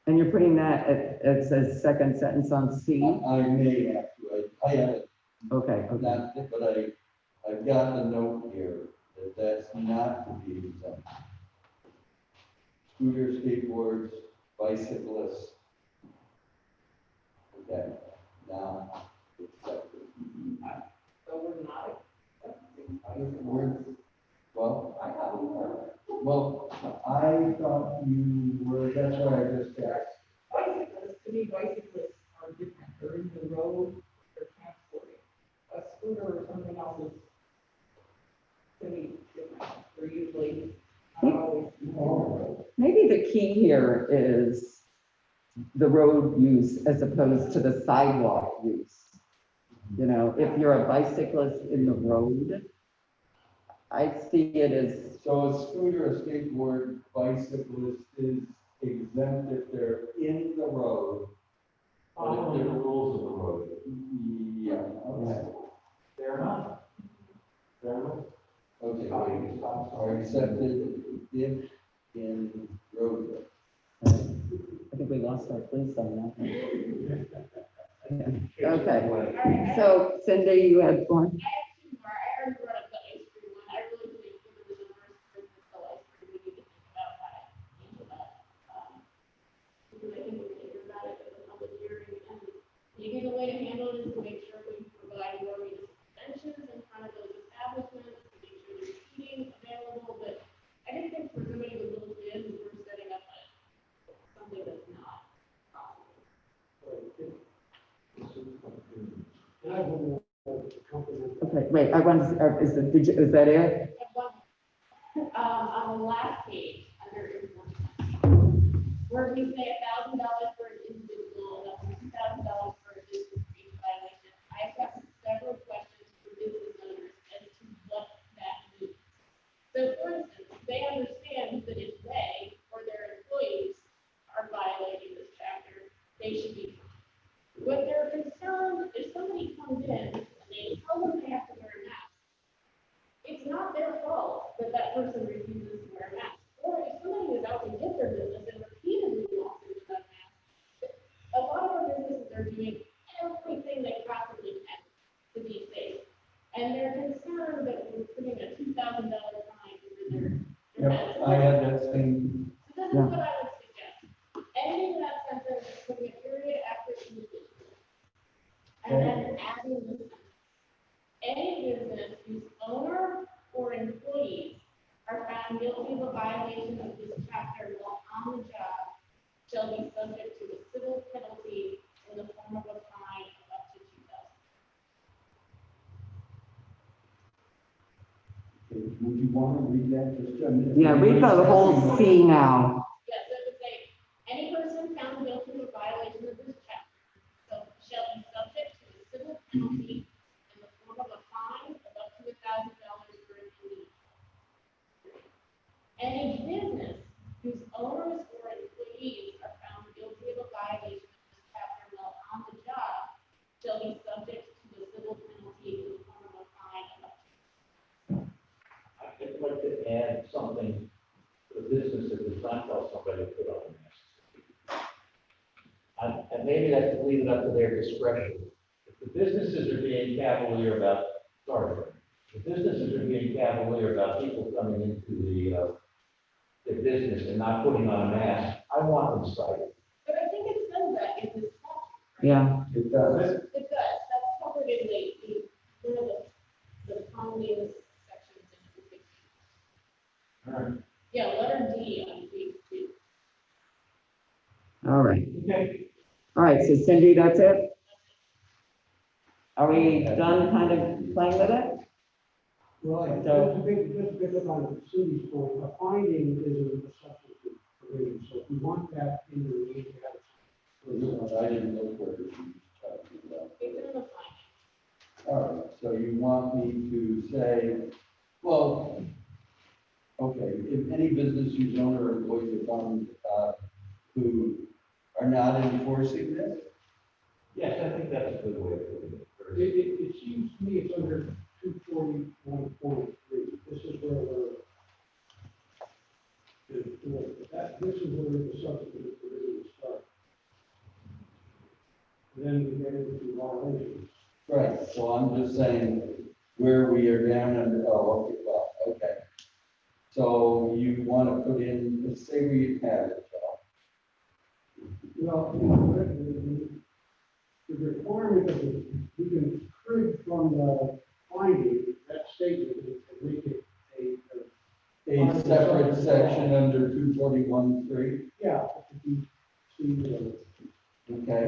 And you're putting that, it says second sentence on C? I may have to, I haven't, Okay, okay. not, but I've got the note here that that's not to be exempted. Scooters, skateboards, bicyclists. Okay, now, accepted. So we're not accepting. Well, I thought we were. well, I thought you were, that's what I just asked. Bicyclists, to me, bicyclists are different. They're in the road, they're transporting. A scooter or something else is, to me, different. They're usually not always in the road. Maybe the key here is the road use as opposed to the sidewalk use. You know, if you're a bicyclist in the road, I see it as, So a scooter, a skateboard, bicyclist is exempt if they're in the road. Following the rules of the road. Yeah, okay. Fair enough. Fair enough. Okay, are accepted if in road. I think we lost our police on that. Yeah. Okay, so Cindy, you had one? I have two more. I already brought up the ice cream one. I really think given the numbers for the ice cream, we need to think about how to handle that. Because I think we can hear about it at the public hearing, and maybe the way to handle it is to make sure we provide more municipal benches in front of those establishments, to make sure there's seating available, but I didn't think for somebody with little kids, we're setting up something that's not possible. And I have one more compliment. Okay, wait, I want to, is that it? On the last page, under employment, where we say $1,000 for an individual, and $2,000 for a business for each violation, I've got several questions for business owners as to what that means. So for instance, they understand that if they or their employees are violating this chapter, they should be fined. But they're concerned if somebody comes in and they tell them they have to wear a mask, it's not their fault that that person refuses to wear a mask. Or if somebody is out to get their business and repeatedly walks into that mask, a lot of our businesses are doing everything they possibly can to be safe. And they're concerned that we're putting a $2,000 fine over their Yep, heads. I had that same, So this is what I would suggest. Ending that sentence, putting a period after individual. And then adding this sentence. Any business whose owner or employees are found guilty of a violation of this chapter while on the job shall be subject to a civil penalty in the form of a fine of up to $2,000. would you want to read that just a minute? Yeah, read the whole C now. Yes, it would say, any person found guilty of a violation of this chapter shall be subject to a civil penalty in the form of a fine of up to $1,000 for an individual. Any business whose owners or employees are found guilty of a violation of this chapter while on the job shall be subject to the civil penalty in the form of a fine of up to. I'd like to add something to the business that does not tell somebody to put on a mask. And maybe that's to leave it up to their discretion. If the businesses are being cavalier about, the businesses are being cavalier about people coming into their business and not putting on a mask, I want them cited. But I think it says that in this statute. Yeah, It does. It does, that's covered in one of the founding sections in the 60s. All right. Yeah, letter D on page 2. all right. Okay. All right, so Cindy, that's it? Are we done kind of playing with it? Well, just to pick up on Cindy's point, a finding is a substitute provision, so if we want that in the release, I didn't look where you talking about. It's in the finding. All right, so you want me to say, well, okay, if any business whose owner or employees are from, who are not enforcing this? Yes, I think that's a good way of putting it. It seems to me it's under 241.3. This is where this is where the substantive provisions start. Then we get into violations. Right, so I'm just saying where we are down under, oh, okay, well, okay. So you want to put in, let's say we have it, Well, the requirement of we can prove from the finding that statement and make it a separate section under 241.3, yeah, see, okay?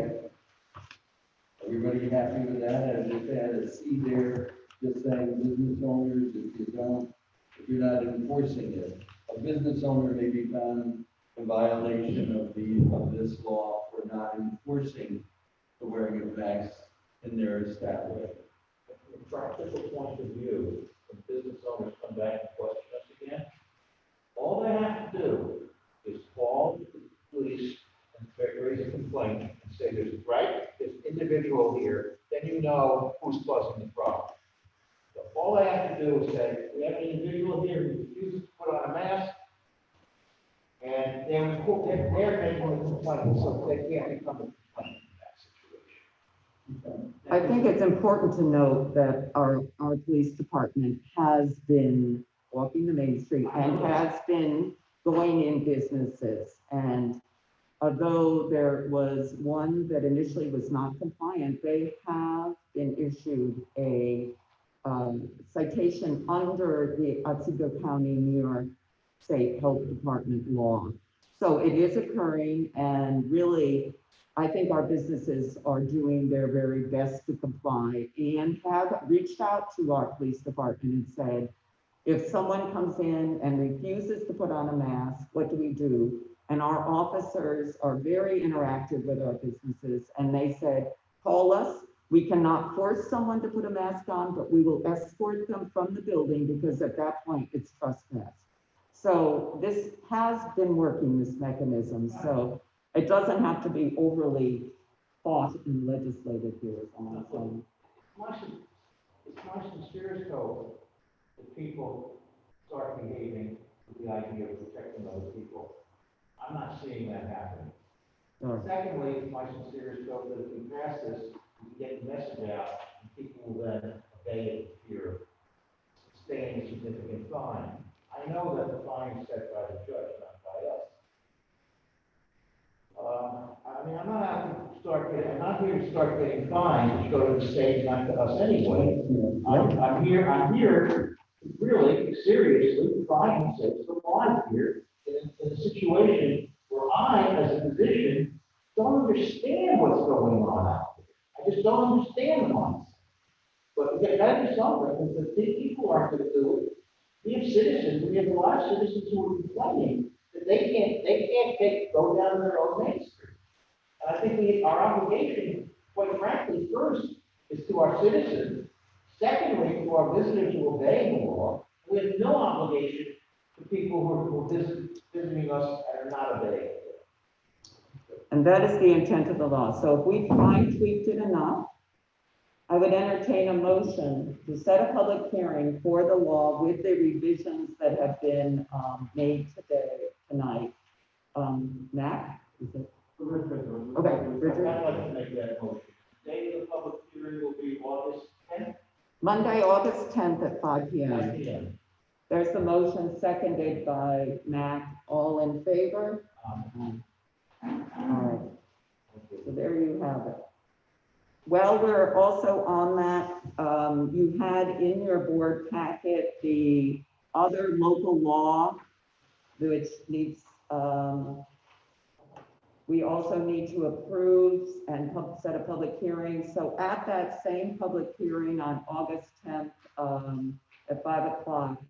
Everybody happy with that? As if they had a C there, just saying business owners, if you're not enforcing it, a business owner may be found in violation of this law for not enforcing the wearing of masks in their establishment. From a practical point of view, when business owners come back and question us again, all they have to do is call the police and raise a complaint and say there's this individual here, then you know who's causing the problem. So all they have to do is say, we have an individual here who refuses to put on a mask, and they're making a complaint, so they can't become a complaint in that situation. I think it's important to note that our police department has been walking the main street and has been going in businesses. And although there was one that initially was not compliant, they have been issued a citation under the Otsego County, New York State Health Department law. So it is occurring, and really, I think our businesses are doing their very best to comply and have reached out to our police department and said, if someone comes in and refuses to put on a mask, what do we do? And our officers are very interactive with our businesses, and they said, call us. We cannot force someone to put a mask on, but we will escort them from the building because at that point it's trespass. So this has been working, this mechanism. So it doesn't have to be overly fought and legislated here. Is all I'm saying. It's my sincerest hope that people start behaving with the idea of protecting other people. I'm not seeing that happening. Sure. Secondly, it's my sincerest hope that if we pass this, we can get the message out, and people will then obey it here, staying a significant fine. I know that the fine is set by the judge, not by us. I mean, I'm not here to start getting fines, which go to the state, not to us anyway. I'm here really seriously trying to survive here in a situation where I, as a physician, don't understand what's going on out there. I just don't understand the mindset. But that is something that the people aren't going to do it. We have citizens, we have a lot of citizens who are complaining that they can't go down to their own Main Street. And I think our obligation, quite frankly, first is to our citizens. Secondly, to our visitors who obey the law. We have no obligation to people who are visiting us and are not obeying it. And that is the intent of the law. So if we fine tweaked it enough, I would entertain a motion to set a public hearing for the law with the revisions that have been made tonight. Matt, is it? Okay, Richard. I'd like to make that motion. The date of the public hearing will be August 10th. Monday, August 10th at 5 p.m. 5 p.m. There's the motion seconded by Matt. All in favor? All right. So there you have it. Well, we're also on that. You had in your board packet the other local law, which needs, we also need to approve and set a public hearing. So at that same public hearing on August 10th at 5 o'clock,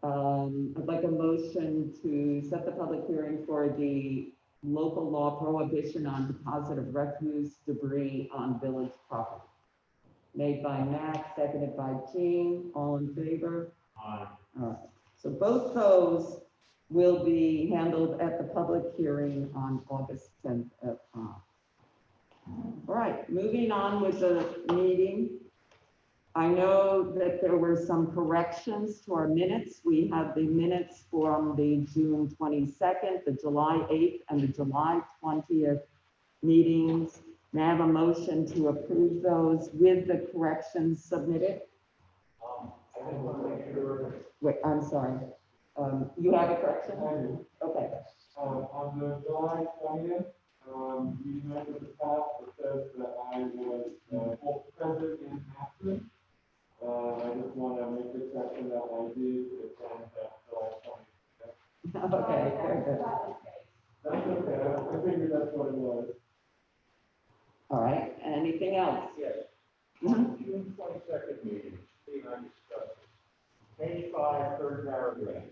I'd like a motion to set the public hearing for the local law prohibition on deposit of refuse debris on village property. Made by Matt, seconded by Jean. All in favor? Aye. All right. So both those will be handled at the public hearing on August 10th at 5. All right, moving on with the meeting. I know that there were some corrections to our minutes. We have the minutes from the June 22nd, the July 8th, and the July 20th meetings. May I have a motion to approve those with the corrections submitted? I just want to make sure. Wait, I'm sorry. You have a correction? Okay. On the July 20th, you mentioned at the top, it says that I was both present and absent. I just want to make the exception that I did attend July 20th. Okay, very good. That's okay, I figured that's what it was. All right, anything else? Yes. Mhm. June 22nd meeting, Steve and I discussed it. Page 5, third paragraph.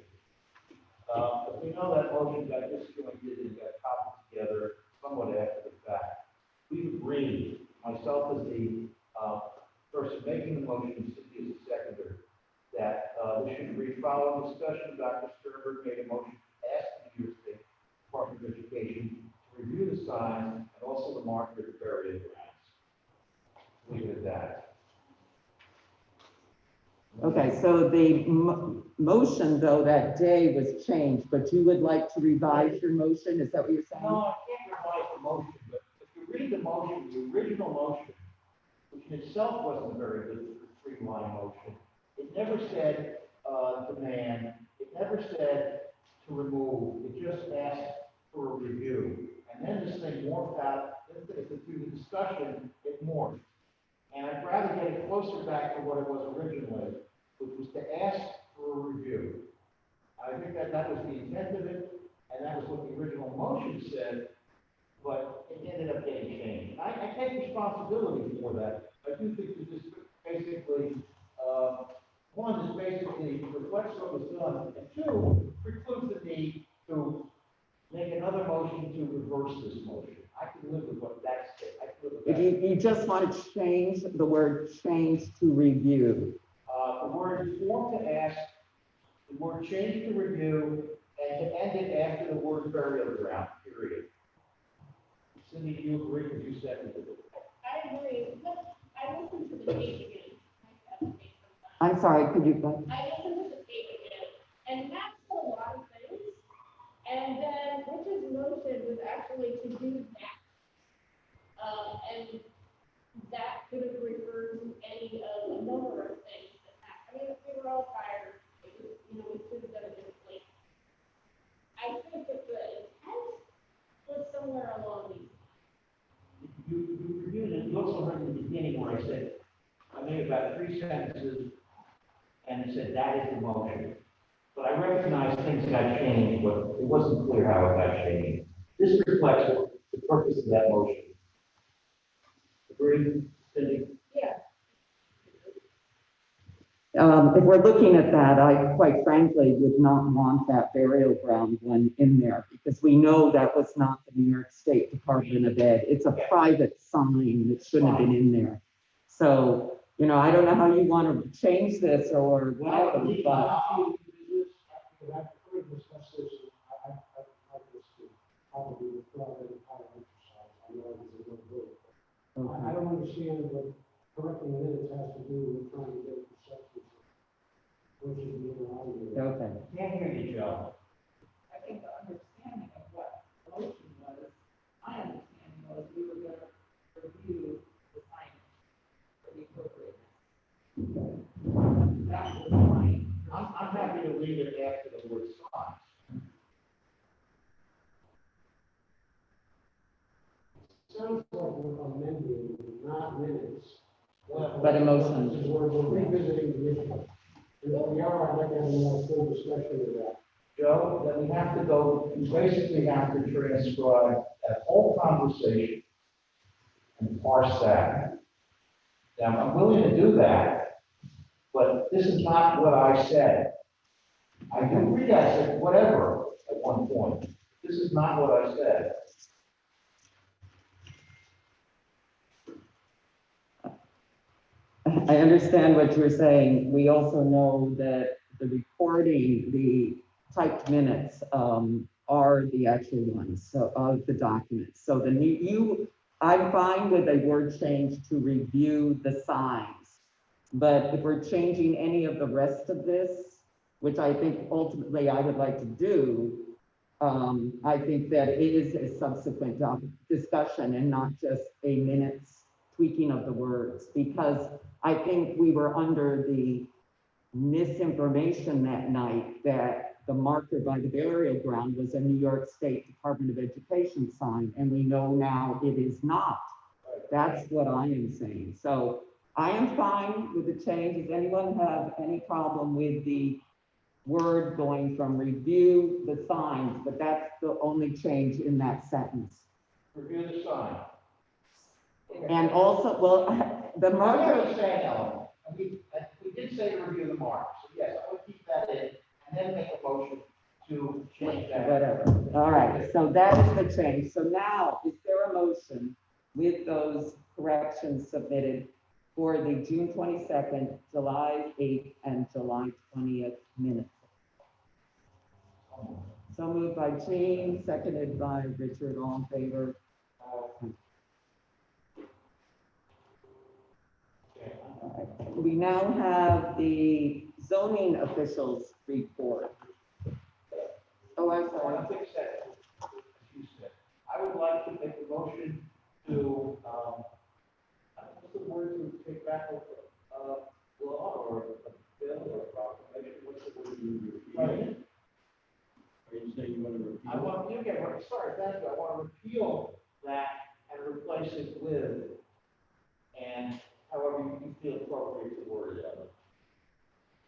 We know that motion got disjointed and got copied together somewhat after the fact. We agreed, myself as the person making the motion, Cindy as the seconder, that this should read following discussion. Dr. Sternberg made a motion to ask the New York State Department of Education to review the signs and also the marker burial grounds. Leave it at that. Okay, so the motion though that day was changed, but you would like to revise your motion? Is that what you're saying? No, I can't revise the motion, but if you read the motion, the original motion, which in itself wasn't very good, the 3-line motion, it never said demand, it never said to remove, it just asked for a review. And then this thing morphed out, through the discussion, it morphed. And I'd rather get it closer back to what it was originally, which was to ask for a review. I think that was the intent of it, and that was what the original motion said, but it ended up getting changed. I take responsibility for that. I do think that this basically, one, this basically reflects what was done, and two, precludes the need to make another motion to reverse this motion. I can live with what that said. I can live with that. You just want to change the word change to review. The word form to ask, the word change to review, and to end it after the word burial ground, period. Cindy, do you agree with you seconded it? I agree, but I listened to the tape again. I have to take some time. I'm sorry, could you go? I listened to the tape again, and Matt said a lot of things, and then Rich's motion was actually to do that. And that could have referred to any of a number of things that happened. I mean, we were all tired, it was, we should have done it differently. I think that the intent was somewhere along these. You reviewed it, you also heard in the beginning where I said, I made about 3 sentences, and it said that is the motion. But I recognize things got changed, but it wasn't clear how it got changed. This reflects the purpose of that motion. Agree, Cindy? Yeah. If we're looking at that, I quite frankly would not want that burial ground one in there because we know that was not the New York State Department of Ed. It's a private sign that shouldn't have been in there. So, I don't know how you want to change this or whatever, but. I don't understand what correcting minutes has to do with trying to get perception. Which is being allowed. Okay. Can't hear you, Joe. I think the understanding of what the motion was, my understanding was we were gonna review the signage for the appropriateness. That was fine. I'm happy to leave it after the word signs. Sounds like we're amending, not minutes. But a motion. We're revisiting the issue. If we are, I'd like to have a more full discussion of that. Joe, then we have to go, you basically have to transcribe that whole conversation and parse that. Now, I'm willing to do that, but this is not what I said. I do agree, I said whatever at one point. This is not what I said. I understand what you're saying. We also know that the recording, the typed minutes, are the actual ones, so, of the documents. So the new, I'm fine with a word change to review the signs. But if we're changing any of the rest of this, which I think ultimately I would like to do, I think that it is a subsequent discussion and not just a minutes tweaking of the words, because I think we were under the misinformation that night that the marker by the burial ground was a New York State Department of Education sign, and we know now it is not. That's what I am saying. So I am fine with the change. Does anyone have any problem with the word going from review the signs? But that's the only change in that sentence. Review the sign. And also, well, the I marker, understand, Ellen, and we did say to review the marks, so yes, I would keep that in, and then make a motion to change that. whatever. All right, so that is the change. So now, is there a motion with those corrections submitted for the June 22nd, July 8th, and July 20th minutes? So moved by Jean, seconded by Richard, all in favor? All right. We now have the zoning officials report. Oh, I'm I sorry. want to fix that, as you said. I would like to make a motion to, what's the word to take back of, law or a bill or a proclamation, what's the word you repeal? Are you saying you want to repeal? I want, you get, sorry, thank you, I want to repeal that and replace it with, and however you feel appropriate to word it.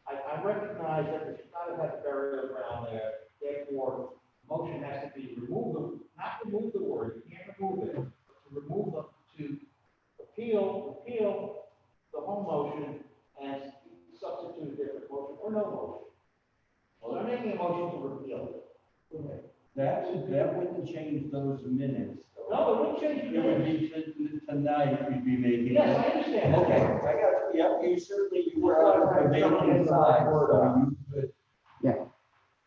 I recognize that there's not a have burial ground there, therefore, motion has to be remove not remove the word, you can't remove it, but to remove them, to repeal the whole motion and substitute a different motion or no motion. Well, I'm making a motion to repeal it. That wouldn't change those minutes. though. No, it wouldn't change the It would minutes. be tonight, we'd be making. Yes, I understand. that. Okay, I got you. Yep, you certainly, you were on the debating side, so you could. Yeah.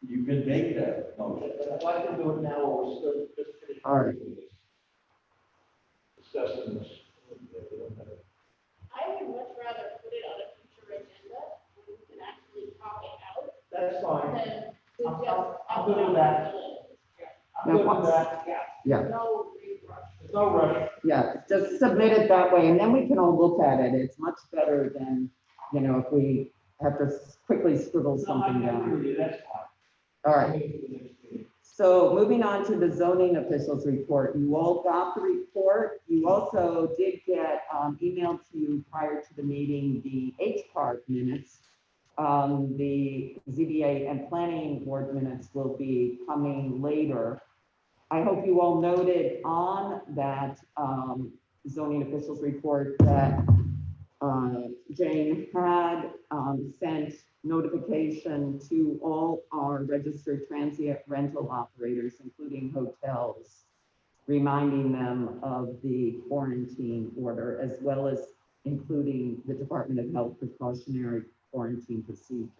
You could make that motion. But I'd like to do it now, or we're still just finishing. All right. Discussing this. I would much rather put it on a future agenda, where we can actually talk it out, That's fine. than to I'm- just. I'm good with that. I'm good with that. Yeah. No rush. There's no rush. Yeah, just submit it that way, and then we can all look at it. It's much better than, you know, if we have to quickly scribble No, I something can agree down. with you, that's fine. All right, so moving on to the zoning officials report. You all got the report. You also did get emailed to you prior to the meeting, the H-Park minutes. The ZBA and planning board minutes will be coming later. I hope you all noted on that zoning officials report that Jane had sent notification to all our registered transient rental operators, including hotels, reminding them of the quarantine order, as well as including the Department of Health precautionary quarantine procedures.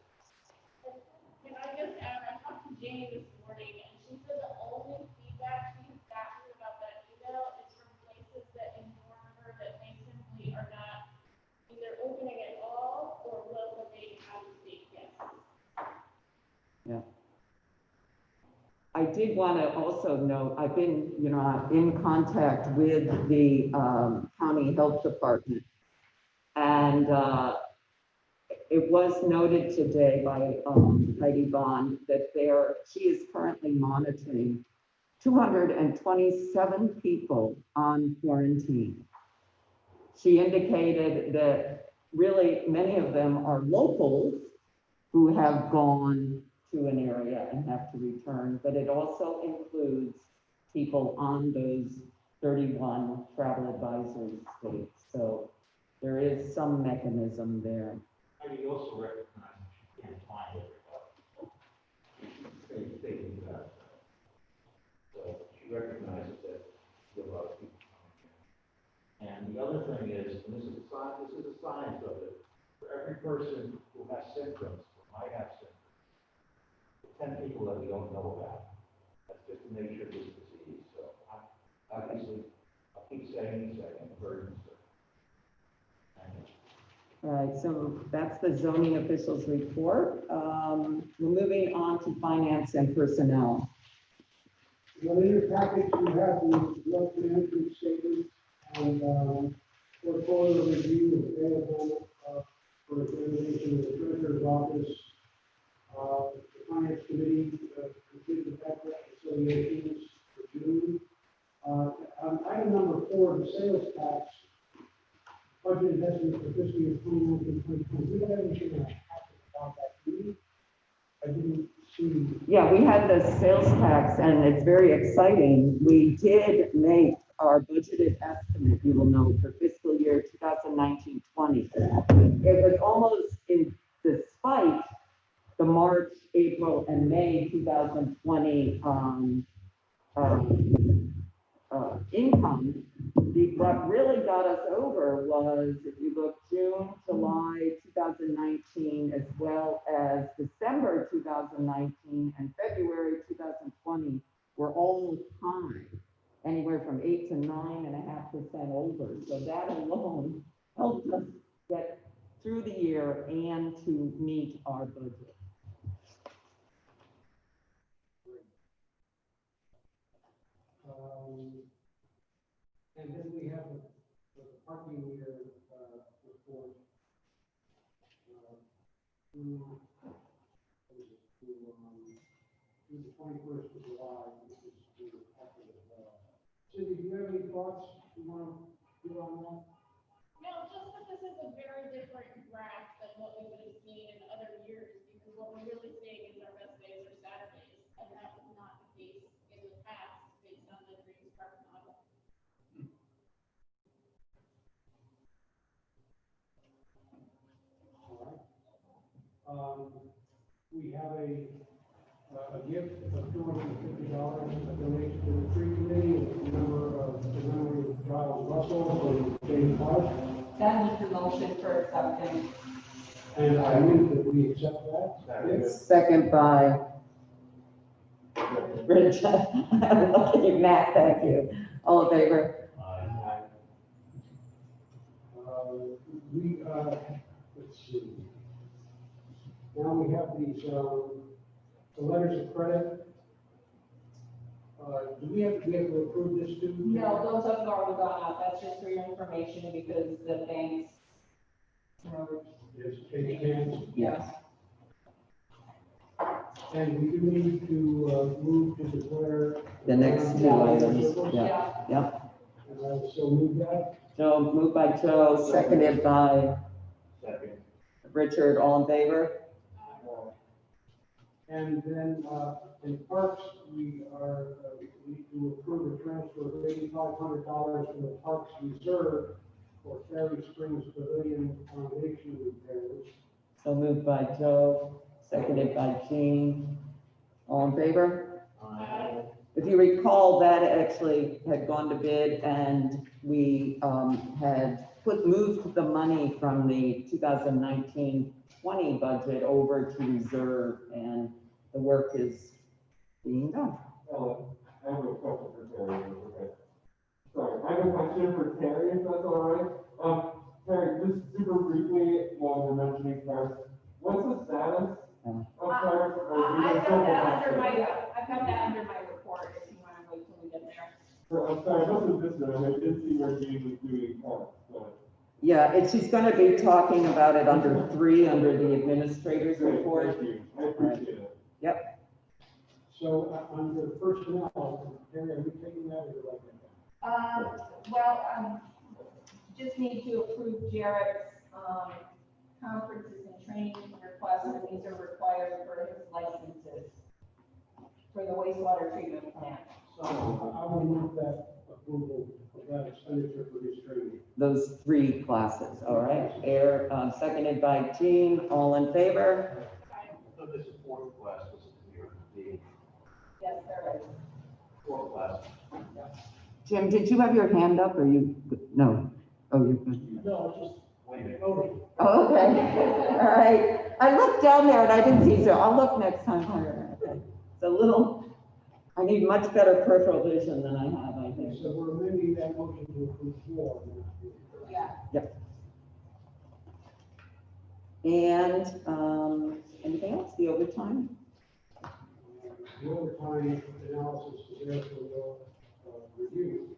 Can I just add, I talked to Jane this morning, and she said the only feedback she's gotten about that email is from places that inform her that they simply are not either opening at all or welcoming out-of-state guests. Yeah. I did want to also note, I've been, you know, in contact with the county health department. And it was noted today by Heidi Bond that she is currently monitoring 227 people on quarantine. She indicated that really many of them are locals who have gone to an area and have to return, but it also includes people on those 31 travel advisory states. So there is some mechanism there. And you also recognize that you can't find everybody. They do that. So she recognizes that there are a lot of people coming in. And the other thing is, and this is the science of it, for every person who has symptoms, or might have symptoms, it 10 people that we don't know about. That's just the nature of this disease, so obviously, I'll keep saying burdens. All right, so that's the zoning officials report. We're moving on to finance and personnel. Well, in your package, you have the rough financial statement and, portfolio review available, for examination in the treasurer's office. The finance committee, completed the background reconciliations for June. Item number 4, the sales tax, budget investment for fiscal year 2019-2020. Do you have anything that happened about that meeting? I didn't see. Yeah, we had the sales tax and it's very exciting. We did make our budgeted estimate, you will know, for fiscal year 2019-20. It was almost despite the March, April, and May 2020 income. What really got us over was, if you look June, July 2019, as well as December 2019 and February 2020 were all high, anywhere from 8 to 9.5% over. So that alone helped us get through the year and to meet our budget. And then we have the parking meter, report. Through the 21st of July, which is due after the, Cindy, do you have any thoughts you want to do on that? No, just that this is a very different graph than what we would have seen in other years, because what we're really seeing is our best days are Saturdays, and that was not the case in the past, based on the Green Spark model. All right. We have a gift of $250, a donation to the tree committee, in memory of Giles Russell and James Clark. That was the motion for acceptance. And I move that we accept that. Yes. Second by Rich. I'm looking at Matt, thank you. All in favor? Let's see. Now we have these, the letters of credit. Do we have to approve this too? No, those have already gone out, that's just for your information, because the banks, you know, Yes, page 10. yes. And we do need to, move to declare. The next two items, yeah, Yeah. yep. And I will so move that. Joe, moved by Joe, seconded by Richard, all in favor? And then, in parks, we need to approve a transfer of $8,500 from the Parks Reserve for Ferry Springs Pavilion foundation repairs. So moved by Joe, seconded by Jean, all in favor? If you recall, that actually had gone to bid and we had moved the money from the 2019-20 budget over to reserve, and the work is being done. I have a question for Terry. Okay. Sorry, I have a question for Terry, if that's all right. Terry, just super briefly, while we're mentioning parks, what's the status of parks? I've got that under my report, if you want to wait till we get there. So, I'm sorry, I wasn't listening, I did see where Jean was doing parks, but. Yeah, she's gonna be talking about it under 3, under the administrator's Great, report. thank you, I appreciate it. Yep. So, under personnel, Terry, are you taking that or like that? Well, just need to approve Jared's, conferences and training requests, and these are required for his licenses for the wastewater treatment plant. So I will move that approval of that expenditure for this training. Those 3 classes, all right. Seconded by Jean, all in favor? So this is 4th class, this is Yes, there is. 4th class. Jim, did you have your hand up or you, no? Oh, you're good. No, just waiting. Oh, okay, all right. I looked down there and I didn't see, so I'll look next time. Okay. It's a little, I need much better peripheral vision than I have, I think. So we're amending that motion to approve four. Yeah. And, anything else, the overtime? The overtime analysis is there for your review.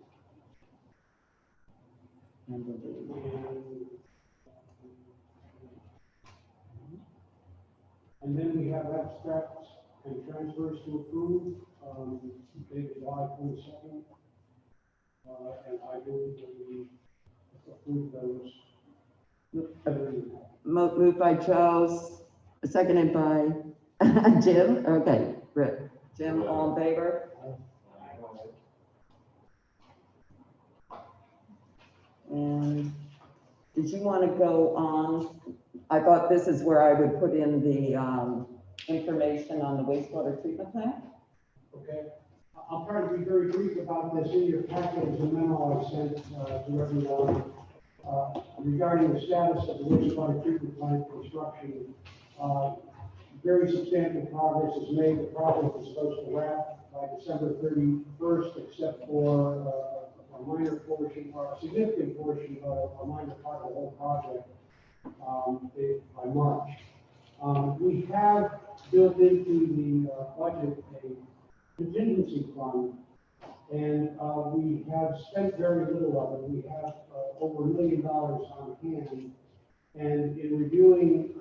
And then we have abstracts and transfers to approve, dated July 22nd. And I move that we approve those. Moved by Joe, seconded by Jim, okay, Rick. Jim, all in favor? And did you want to go on? I thought this is where I would put in the information on the wastewater treatment plant. Okay, I'll try to be very brief about this. In your packet is a memo I sent to everyone regarding the status of the wastewater treatment plant construction. Very substantial progress is made. The project is supposed to wrap by December 31st, except for a minor portion, or a significant portion, of a minor part of the whole project by March. We have built into the budget a contingency fund, and we have spent very little of it. We have over $1 million on hand, and in reviewing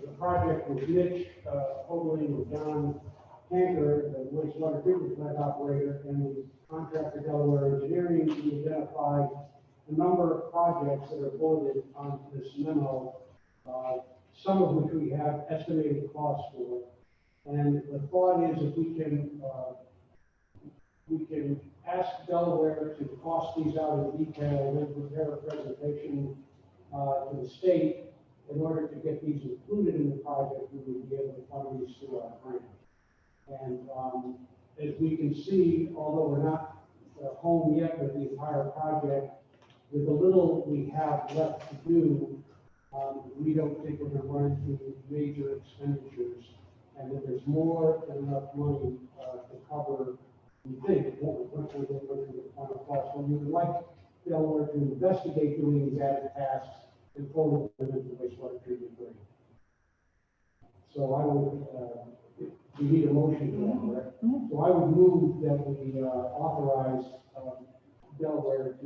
the project with Mitch, Hoagland, with John Hanker, the wastewater treatment plant operator, and the contractor Delaware Engineering, we identified a number of projects that are bulleted on this memo, some of which we have estimated costs for. And the thought is if we can ask Delaware to cost these out in detail and then prepare a presentation to the state in order to get these included in the project, we would be able to fund these through our grant. And as we can see, although we're not home yet with the entire project, with the little we have left to do, we don't think we're going to run into major expenditures, and that there's more than enough money to cover, we think, what we're going to go through the final cost. So we would like Delaware to investigate doing these added tasks and forward them into the wastewater treatment grant. So I would, we need a motion for that, correct? So I would move that we authorize Delaware to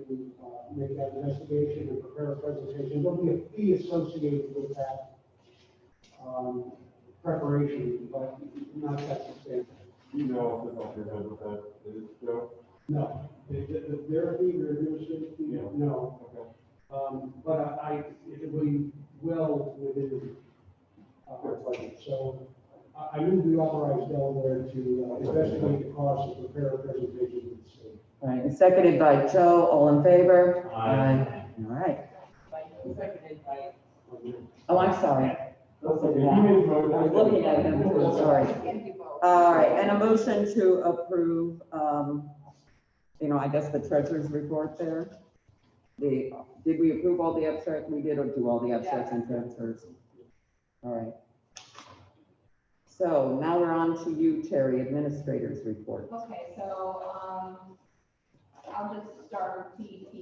make that investigation and prepare a presentation. There'll be a fee associated with that preparation, but not that substantial. Do you know off the top of your head what that is, Joe? No, their fee, their administrative fee, Yeah. no. Okay. But it will be well within our budget. So I move we authorize Delaware to investigate the costs and prepare a presentation to the state. All right, and seconded by Joe, all in favor? Aye. All right. Seconded by. Oh, I'm sorry. That's Yeah. okay. You made the motion. I was looking at him, too, sorry. All right, and a motion to approve, I guess the treasurer's report there. Did we approve all the abstracts? We did, or do all the abstracts and transfers? All right. So now we're on to you, Terry, administrator's report. Okay, so, I'll just start with TEP.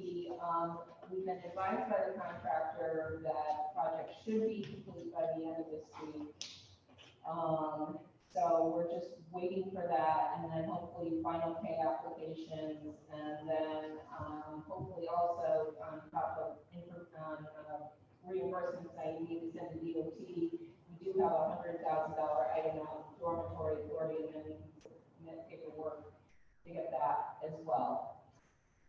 We've been advised by the contractor that project should be complete by the end of this week. So we're just waiting for that, and then hopefully final pay applications, and then, hopefully also on top of, reimbursements that you need to send to DOT. We do have a $100,000 item on dormitory authority, and then submit paperwork to get that as well.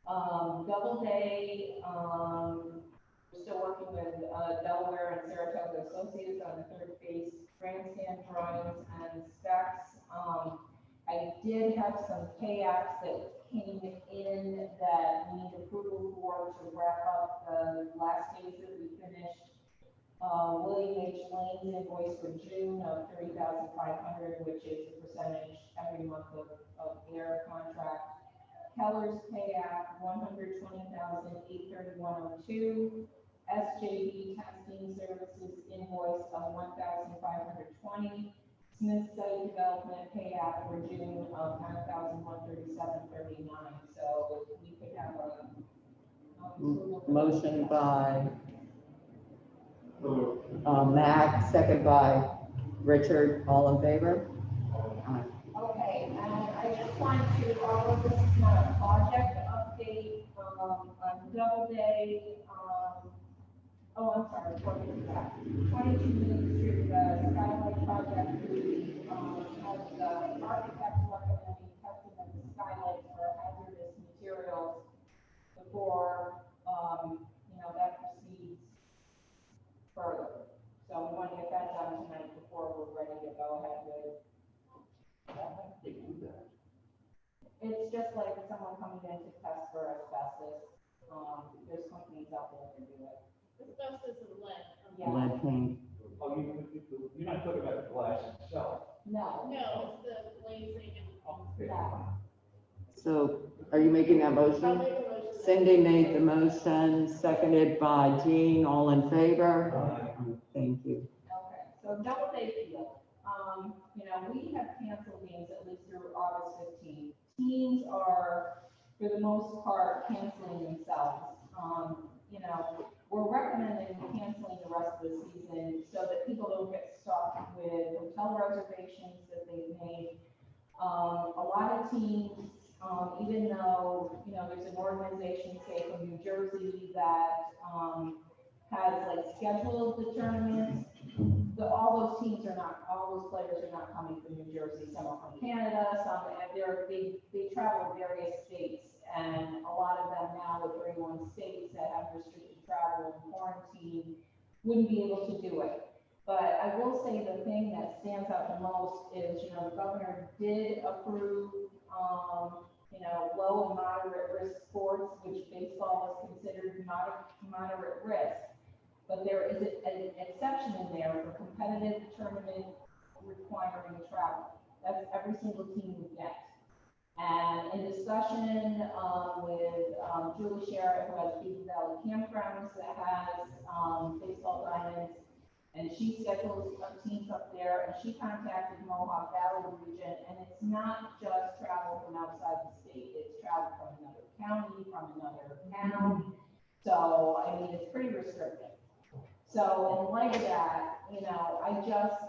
Doubleday, we're still working with Delaware and Saratoga Associates on the third phase grandstand drawings and specs. I did have some pay apps that came in that we need approval for to wrap up the last phase that we finished. William H. Lane's invoice for June of $30,500, which is the percentage every month of their contract. Keller's pay app, $120,831.02. SJB testing services invoice of $1,520. Smith site development payout for June of $9,137.39. So we could have a Motion by So, Mac, second by Richard, all in favor? Aye. Okay, and I just wanted to, although this is not a project update, on Doubleday, oh, I'm sorry, 22 Main Street, the skylight project, we, have the architect recommending testing of the skylights for hazardous materials before, that proceeds further. So we want to get that done tonight before we're ready to go ahead with. It's just like someone coming in to test for asbestos. There's companies out there that do it. Asbestos and lead. Yeah. Lead paint. Oh, you're not talking about the glass itself. No. No, it's the glazing and. No. So are you making that I'll motion? make a motion. Cindy made the motion, seconded by Jean, all in favor? Thank you. Okay, so Doubleday Field, we have canceled games at least through August 15th. Teams are, for the most part, canceling themselves. We're recommending canceling the rest of the season so that people don't get stuck with hotel reservations that they've made. A lot of teams, even though, there's an organization, say, from New Jersey that, has like scheduled the tournaments, all those teams are not, all those players are not coming from New Jersey. Some are from Canada, some, they travel various states, and a lot of them now with 31 states that have restricted travel and quarantine wouldn't be able to do it. But I will say the thing that stands out the most is, the governor did approve, low and moderate risk sports, which baseball is considered moderate risk. But there is an exception in there for competitive tournament requiring travel. That's every single team would get. And in discussion with Julie Sherritt, who has Beaver Valley Campgrounds that has baseball diamonds, and she schedules teams up there, and she contacted Mohawk Valley region, and it's not just travel from outside the state, it's travel from another county, from another town. So, it's pretty restrictive. So in light of that, I just,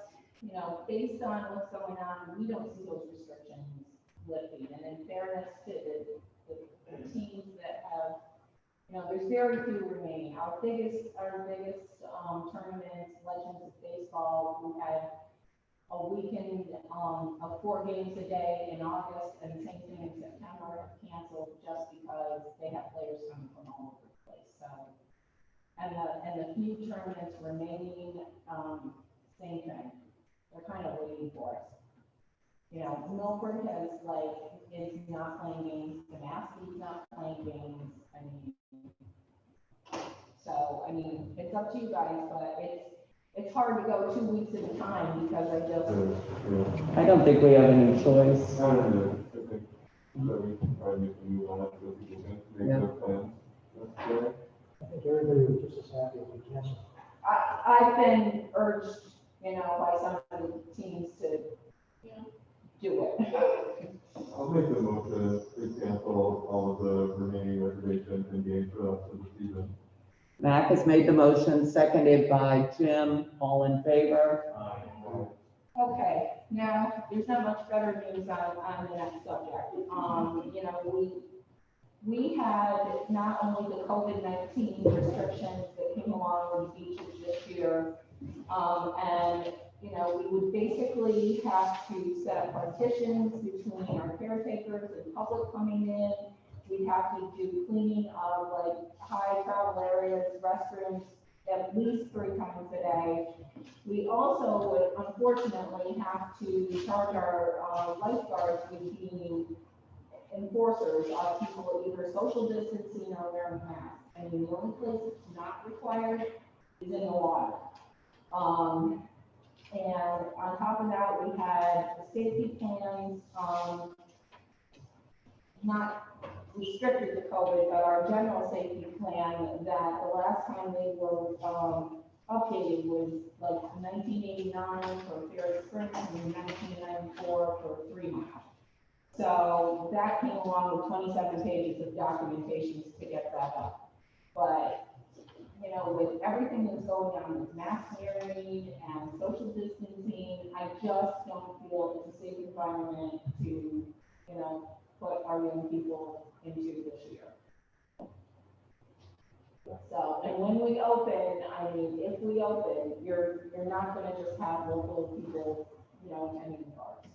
based on what's going on, we don't see those restrictions lifting. And in fairness to the teams that have, there's very few remaining. Our biggest tournaments, Legends of Baseball, we had a weekend of 4 games a day in August, and the same thing in September, have canceled just because they have players coming from all over the place. So, and the few tournaments remaining, same thing. They're kind of waiting for us. Milford is not playing games, Damascus not playing games. It's up to you guys, but it's hard to go 2 weeks at a time because I don't think we have any choice. I think that we can try to make a move on it so people can make Yeah. their plans. That's fair. I think everybody was just as happy as we can. I've been urged, by some of the teams to do it. I'll make the motion to cancel all of the remaining reservations and games for the rest of the season. Mac has made the motion, seconded by Jim, all in favor? Okay, now, there's not much better news on the next subject. We had not only the COVID-19 restrictions that came along with the beaches this year, and, we would basically have to set up partitions between our caretakers and public coming in. We'd have to do cleaning of high travel areas, restrooms, at least 3 times a day. We also would unfortunately have to charge our lifeguards with being enforcers of people either social distancing or wearing masks. The only place it's not required is in the water. And on top of that, we had the safety plans, not restricted to COVID, but our general safety plan, that the last time they were, updated was like 1989 for Ferry Springs and 1994 for 3 Mile. So that came along with 27 pages of documentations to get that up. But, you know, with everything that's going on with mask wearing and social distancing, I just don't feel it's a safe environment to, you know, put our young people into this year. So, and when we open, I mean, if we open, you're not gonna just have local people, you know, attending the parks.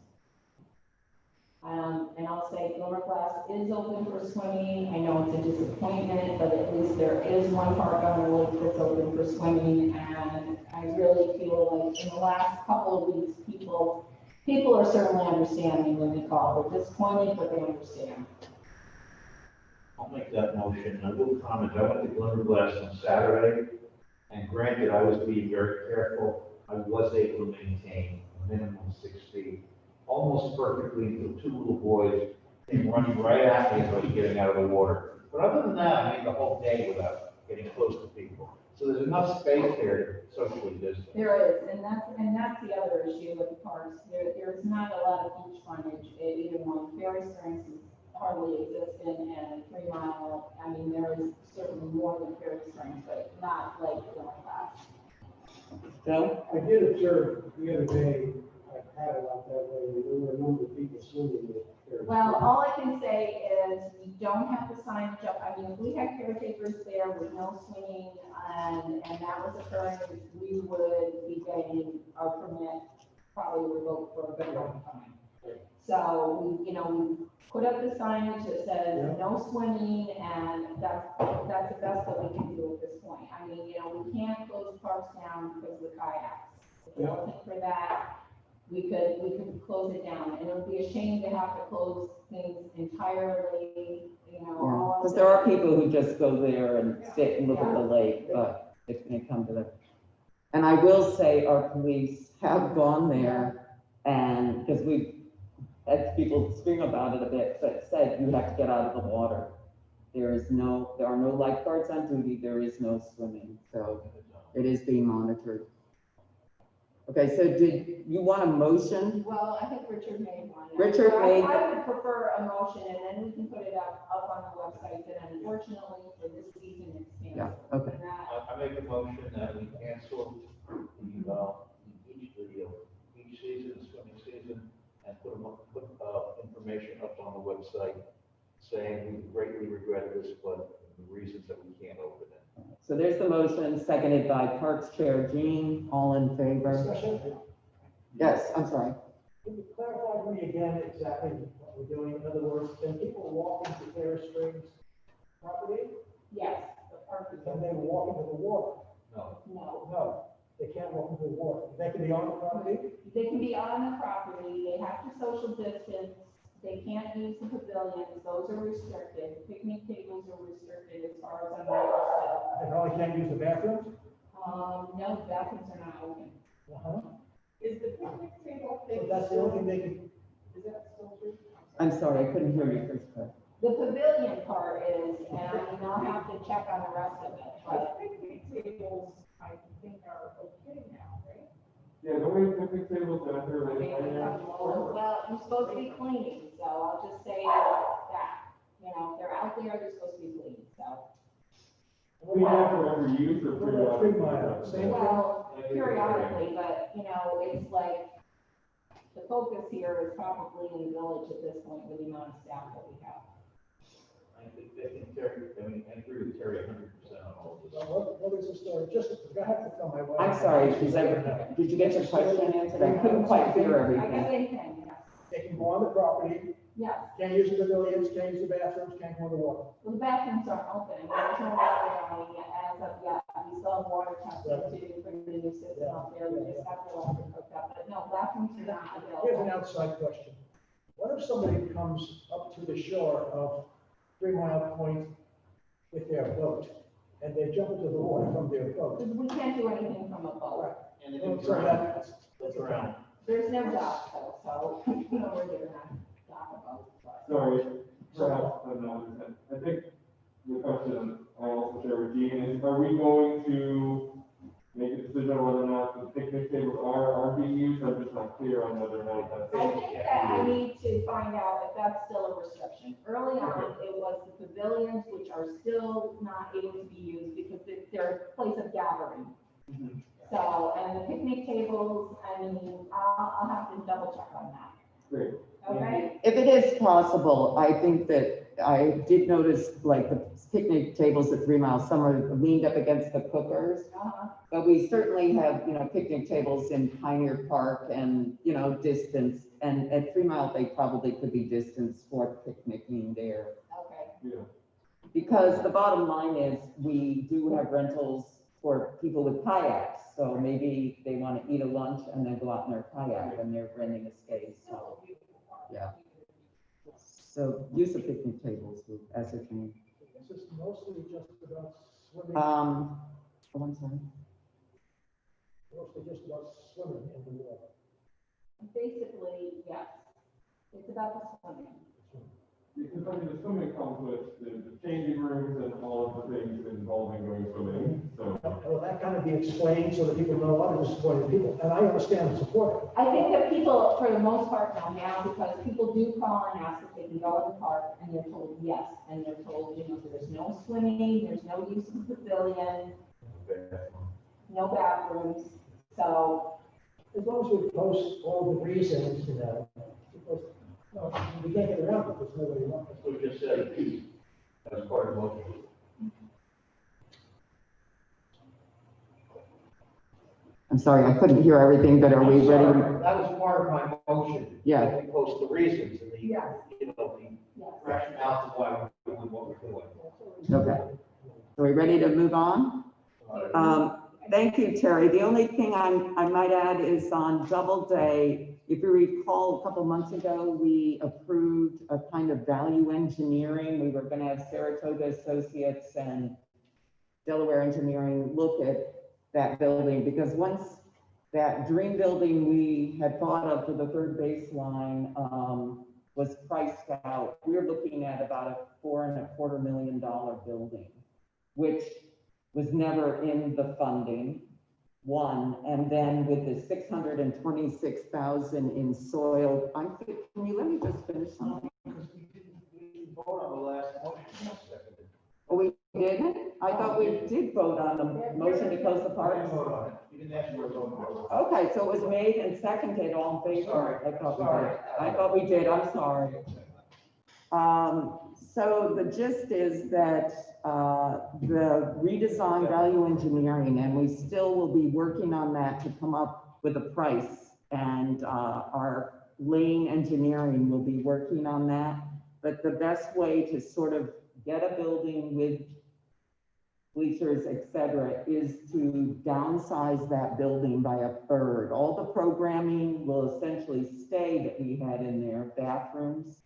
And I'll say Gilmer Glass is open for swimming. I know it's a disappointment, but at least there is one park on the lake that's open for swimming. And I really feel like in the last couple of weeks, people are certainly understanding when they call. They're disappointed, but they understand. I'll make that motion. I will comment. I went to Glimmer Glass on Saturday, and granted, I was being very careful. I was able to maintain a minimum of 6 feet, almost perfectly until 2 little boys came running right at me as I was getting out of the water. But other than that, I made the whole day without getting close to people. So there's enough space there to socially distance. There is, and that's the other issue with the parks. There's not a lot of beach frontage at either one. Ferry Springs is hardly existent, and 3 Mile, I mean, there is certainly more than Ferry Springs, but not like Gilmer Glass. Joe? I did observe the other day, I had it out that way, there were a number of people swimming there. Well, all I can say is we don't have the signage up. I mean, if we had caretakers there with no swinging and that was occurring, we would be getting our permit probably revoked for a good long time. So we, you know, we put up the signage that says no swimming, and that's the best that we can do at this point. I mean, you know, we can't close parks down because of the kayaks. If it wasn't for that, we could close it down, and it would be a shame to have to close things entirely, you know. all of Because there are the- people who just go there and sit and look at the lake, but it's gonna come to that. And I will say our police have gone there, and, because we had people scream about it a bit, but said you have to get out of the water. There are no lifeguards on duty, there is no swimming, so it is being monitored. Okay, so did you want a motion? Well, I think Richard made one. Richard made- I would prefer a motion, and then we can put it up on the website, but unfortunately for this season, it's canceled. Yeah, okay. And that- I make a motion that we cancel each season, the swimming season, and put information up on the website saying we greatly regret this, but the reasons that we can't open it. So there's the motion, seconded by Parks Chair Jean, all in favor? Discussion? Yes, I'm sorry. Can you clarify for me again exactly what we're doing? In other words, can people walk into Ferris Springs property? Yes, the park is. Can they walk into the water? No. No, No, they can't walk into the water. They can be on the property? they can be on the property, they have to social distance, they can't use the pavilions, those are restricted, picnic tables are restricted as far as I'm aware. They probably can't use the bathrooms? No, the bathrooms are not open. Uh-huh. Is the picnic table So that's the only thing they can, Is that still true? I'm sorry, I couldn't hear you first part. The pavilion part is, and I mean, I'll have to check on the rest of it, but. Picnic tables, I think are okay now, right? Yeah, the way picnic tables out there I mean, right now. well, you're supposed to be cleaning, so I'll just say that, you know, if they're out there, they're supposed to be clean, so. We have for every use or what about 3 Mile? Same thing? Well, periodically, but, you know, it's like, the focus here is probably in the village at this point with the amount of staff that we have. I think Terry, I agree with Terry 100% on all of this. What is the story? Just, I have to tell my wife. I'm sorry, did you get your question answered? I couldn't quite hear I guess everything. they can, yes. They can go on the property, Yes, can't use the pavilions, can't use the bathrooms, can't go in the water. well, the bathrooms aren't open, and there's no water going as of yet. We still have water testing to for the new system up there, we just have the electric hooked up, but no, bathrooms are not Here's an available. outside question. What if somebody comes up to the shore of 3 Mile Point with their boat, and they jump into the water from their boat? We can't do anything from a boat. And they Well, can so drown. that- They'll drown. There's no dock though, so, you know, we're gonna dock a boat. but- Sorry, perhaps, but no, out if that's still a restriction. Early on, it was the pavilions, which are still not able to be used because they're a place of gathering. So, and the picnic tables, I mean, I'll have to double check on that. Great. Okay? If it is possible, I think that I did notice like the picnic tables at 3 Mile, some are leaned up against the cookers. But we certainly have, picnic tables in Pioneer Park and, distance. And at 3 Mile, they probably could be distanced for picnicking there. Okay. Yeah. Because the bottom line is, we do have rentals for people with kayaks. So maybe they want to eat a lunch and then go out in their kayak and they're renting a space. So, yeah. So use of picnic tables as a thing. This is mostly just about swimming, I'm sorry. mostly just about swimming in the water. Basically, yes. It's about the swimming. Because I mean, the swimming comes with the changing rooms and all of the things involving going swimming, so. Well, that kind of be explained so that people know what is supporting people, and I understand and support it. I think that people, for the most part, know now, because people do call and ask if they can go in the park, and they're told yes, and they're told, there's no swimming, there's no use of the pavilion, no bathrooms, so. As long as we post all the reasons, because, we can't get around it, there's no way around it. So we just said, as part of motion. I'm sorry, I couldn't hear everything, but are we ready? That was part of my motion. Yeah. That we post the reasons and the, Yes. the rationale of why we're doing what we're doing. Okay. Are we ready to move on? Thank you, Terry. The only thing I might add is on Doubleday. If you recall, a couple months ago, we approved a kind of value engineering. We were going to have Saratoga Associates and Delaware Engineering look at that building, because once that dream building we had thought of for the third baseline was priced out, we were looking at about a $4.25 million building, which was never in the funding, one, and then with the 626,000 in soil, can you let me just finish something? We vote on the last motion. Oh, we didn't? I thought we did vote on the motion to close the park. You didn't ask for a vote. Okay, so it was made and seconded, all in favor? I thought we did, I'm sorry. So the gist is that the redesign value engineering, and we still will be working on that to come up with a price, and our lane engineering will be working on that. But the best way to sort of get a building with bleachers, et cetera, is to downsize that building by a third. All the programming will essentially stay that we had in there: bathrooms,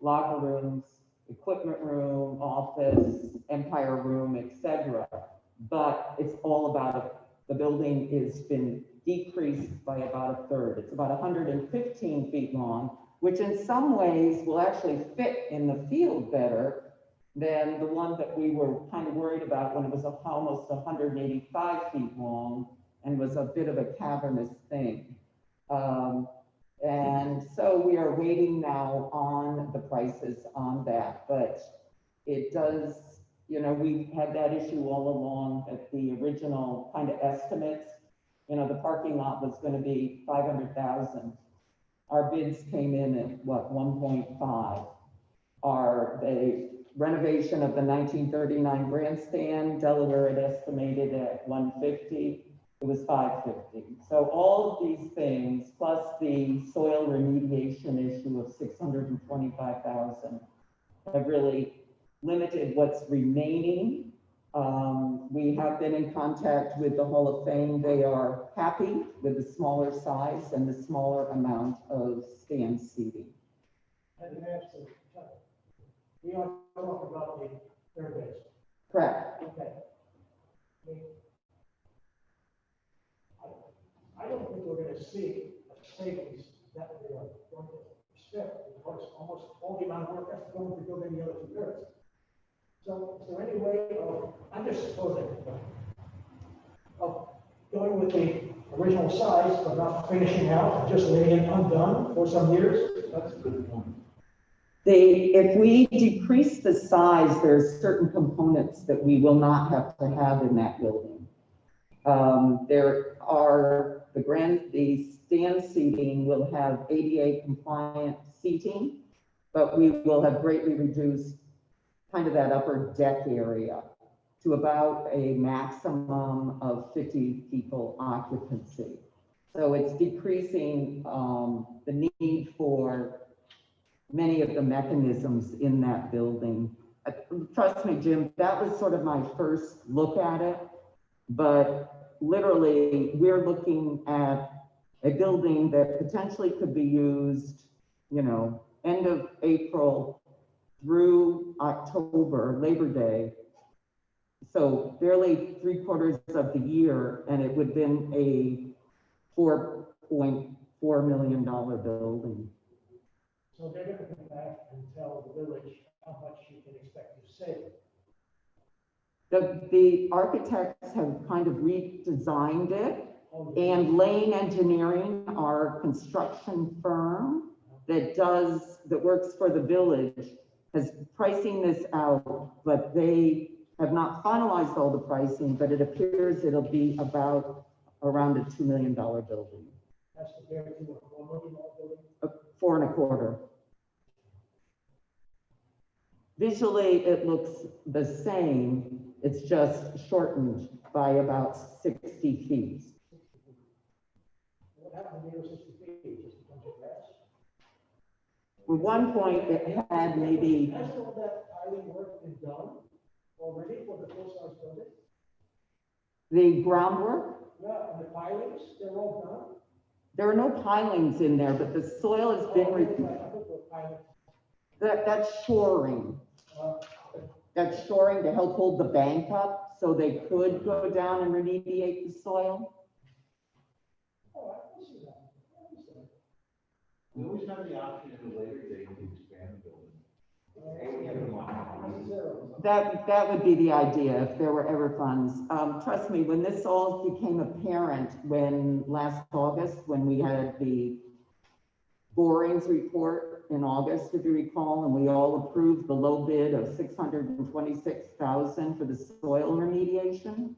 locker rooms, equipment room, office, empire room, et cetera. But it's all about the building has been decreased by about a third. It's about 115 feet long, which in some ways will actually fit in the field better than the one that we were kind of worried about when it was almost 185 feet long and was a bit of a cavernous thing. And so we are waiting now on the prices on that, but it does, we've had that issue all along at the original kind of estimates. The parking lot was going to be 500,000. Our bids came in at what, 1.5. The renovation of the 1939 grandstand, Delaware had estimated at 150. It was 550. So all of these things, plus the soil remediation issue of 625,000, have really limited what's remaining. We have been in contact with the Hall of Fame. They are happy with the smaller size and the smaller amount of stand seating. And an answer, we are talking about the third base. Correct. Okay. I don't think we're gonna see a savings that we are going to spend, because almost all the amount of work that's going to build any other two thirds. So is there any way of, I'm just supposing, of going with the original size, but not finishing out, and just leaving it undone for some years? That's a good point. If we decrease the size, there's certain components that we will not have to have in that building. There are the stand seating will have ADA compliant seating, but we will have greatly reduced kind of that upper deck area to about a maximum of 50 people occupancy. So it's decreasing the need for many of the mechanisms in that building. Trust me, Jim, that was sort of my first look at it, but literally we're looking at a building that potentially could be used, you know, end of April through October, Labor Day. So barely 3/4 of the year, and it would have been a $4.4 million building. So they're gonna come back and tell the village how much you can expect to save. The architects have kind of redesigned it, and Lane Engineering, our construction firm that works for the village, is pricing this out, but they have not finalized all the pricing, but it appears it'll be about around a $2 million building. That's compared to a $4 million building? 4.25. Visually, it looks the same, it's just shortened by about 60 feet. What happened to the 60 feet? Just a bunch of grass? At one point, it had maybe, Has all that piling work been done already for the full-size building? the groundwork, Yeah, and the pilings, they're all done? there are no pilings in there, but the soil has been, that's shoring. That's shoring to help hold the bank up, so they could go down and remediate the soil. Oh, I can see that. I understand. We always have the option at a later date to expand the building. That would be the idea if there were ever funds. Trust me, when this all became apparent, when last August, when we had the borings report in August, if you recall, and we all approved the low bid of $626,000 for the soil remediation,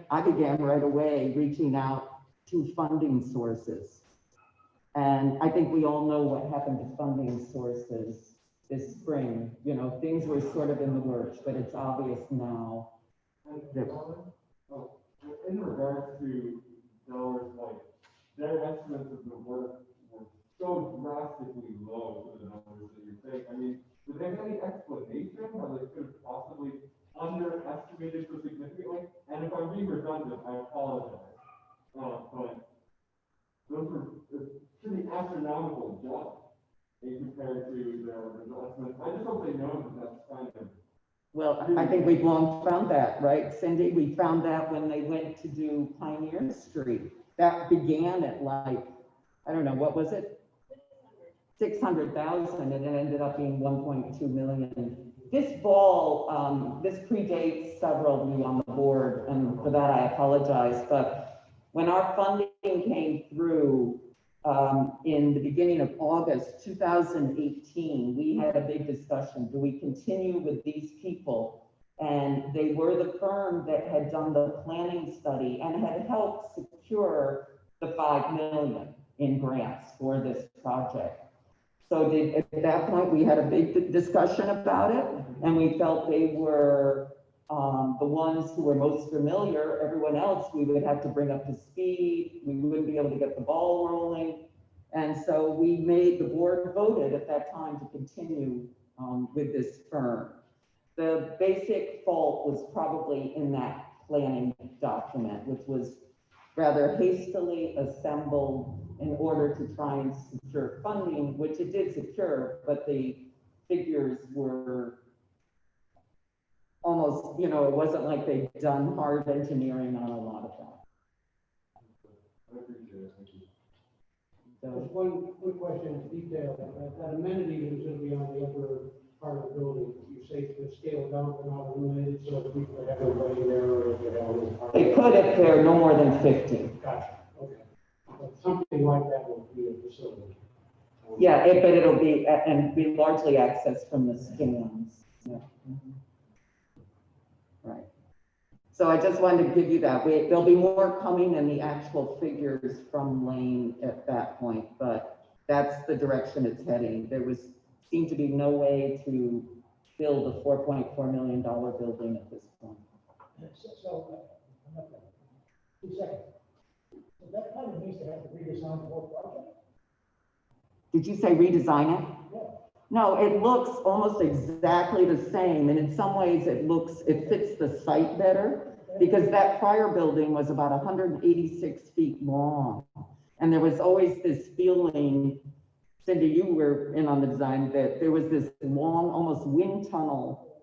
I began right away reaching out to funding sources. And I think we all know what happened to funding sources this spring. You know, things were sort of in the works, but it's obvious now. In regards to dollars, like, their estimates of the work were so drastically low for the numbers that you're saying. I mean, do they have any explanation how they could have possibly underestimated so significantly? And if I'm being redundant, I apologize. But those were pretty astronomical jumps compared to their estimates. I just hope they know that that's kind of. Well, I think we've long found that, right, Cindy? We found that when they went to do Pioneer Street. That began at like, I don't know, what was it? 600,000, and it ended up being 1.2 million. This ball, this predates several of you on the board, and for that I apologize, but when our funding came through in the beginning of August 2018, we had a big discussion. Do we continue with these people? And they were the firm that had done the planning study and had helped secure the $5 million in grants for this project. So at that point, we had a big discussion about it, and we felt they were the ones who were most familiar. Everyone else, we would have to bring up to speed. We wouldn't be able to get the ball rolling. And so the board voted at that time to continue with this firm. The basic fault was probably in that planning document, which was rather hastily assembled in order to try and secure funding, which it did secure, but the figures were almost, you know, it wasn't like they'd done hard engineering on a lot of that. I appreciate it, thank you. Just one quick question, detail, that amenity that was gonna be on the upper part of the building, you say to scale it out and not eliminate it, so that people have everybody there, or if they have a little. They could if they're no more than 50. Gotcha, okay. But something like that will be a facility. Yeah, but it'll be, and be largely accessed from the scans. Yeah. Right. So I just wanted to give you that. There'll be more coming in the actual figures from Lane at that point, but that's the direction it's heading. Seemed to be no way to build a $4.4 million building at this point. I'm not done. 2 seconds. So that kind of means they have to redesign the whole project? Did you say redesign it? Yeah. No, it looks almost exactly the same, and in some ways it fits the site better, because that prior building was about 186 feet long. And there was always this feeling, Cindy, you were in on the design, that there was this long, almost wind tunnel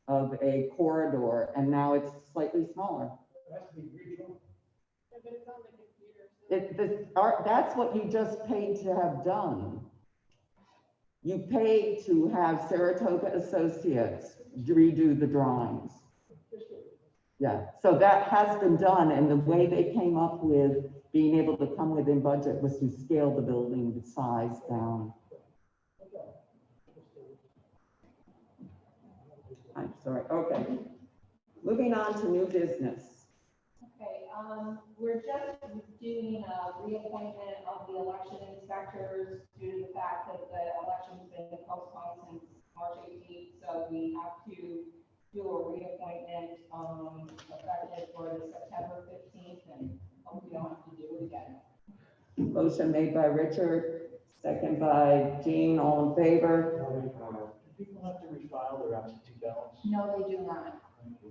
of a corridor, and now it's slightly smaller. It has to be regional. Yeah, but it's on the computer. That's what you just paid to have done. You paid to have Saratoga Associates redo the drawings. Yeah, so that has been done, and the way they came up with being able to come within budget was to scale the building size down. I'm sorry, okay. Moving on to new business. Okay, we're just doing a reappointment of the election inspectors due to the fact that the election's been postponed since March 18th, so we have to do a reappointment, effective for the September 15th, and hope we don't have to do it again. Motion made by Richard, second by Jean, all in favor? Do people have to refile their absentee ballots? No, they do not.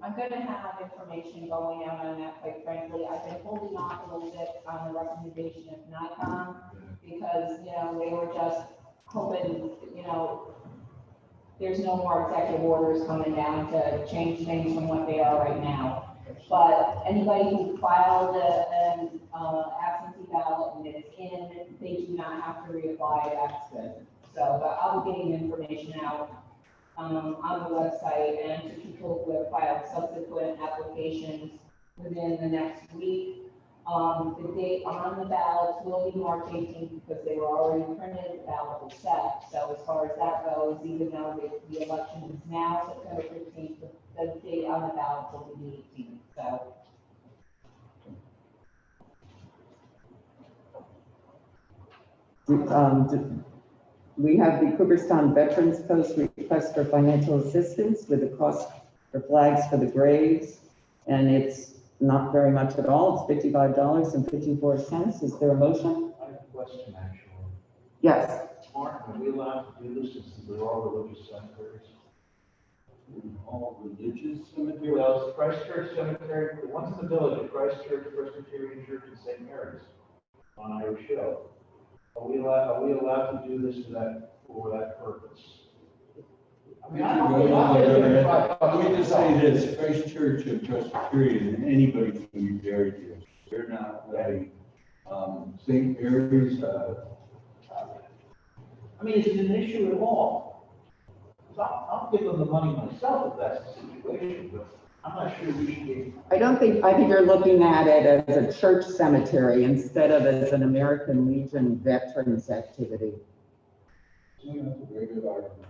I'm gonna have information going out on that, quite frankly. I've been holding off a little bit on the recommendation of NICOM, because, they were just hoping, there's no more executive orders coming down to change things from what they are right now. But anybody who filed an absentee ballot and it's in, they do not have to reapply, that's good. So, but I'll be getting information out on the website, and to people who have filed subsequent applications within the next week. The date on the ballots will be March 18th, because they were already printed, the ballot was set. So as far as that goes, even though the election is now September 15th, the date on the ballot will be the 18th, so. We have the Cooperstown Veterans Post request for financial assistance with the cost for flags for the graves, and it's not very much at all. It's $55.54. Is there a motion? I have a question, actually. Yes. Martin, are we allowed to do this since they're all religious cemeteries? All religious cemeteries? Well, it's Christ Church Cemetery, the ones in the village, are Christ Church, Presbyterian Church, and St. Mary's on Irish Hill. Are we allowed to do this for that purpose? I mean, I don't We just say this, Christ Church and Presbyterian, and anybody can be buried here. They're not letting, St. Mary's, I mean, is it an issue at all? I'll give them the money myself if that's the situation, but I'm not sure we should be. I think you're looking at it as a church cemetery instead of as an American Legion veterans activity. that's a very good argument.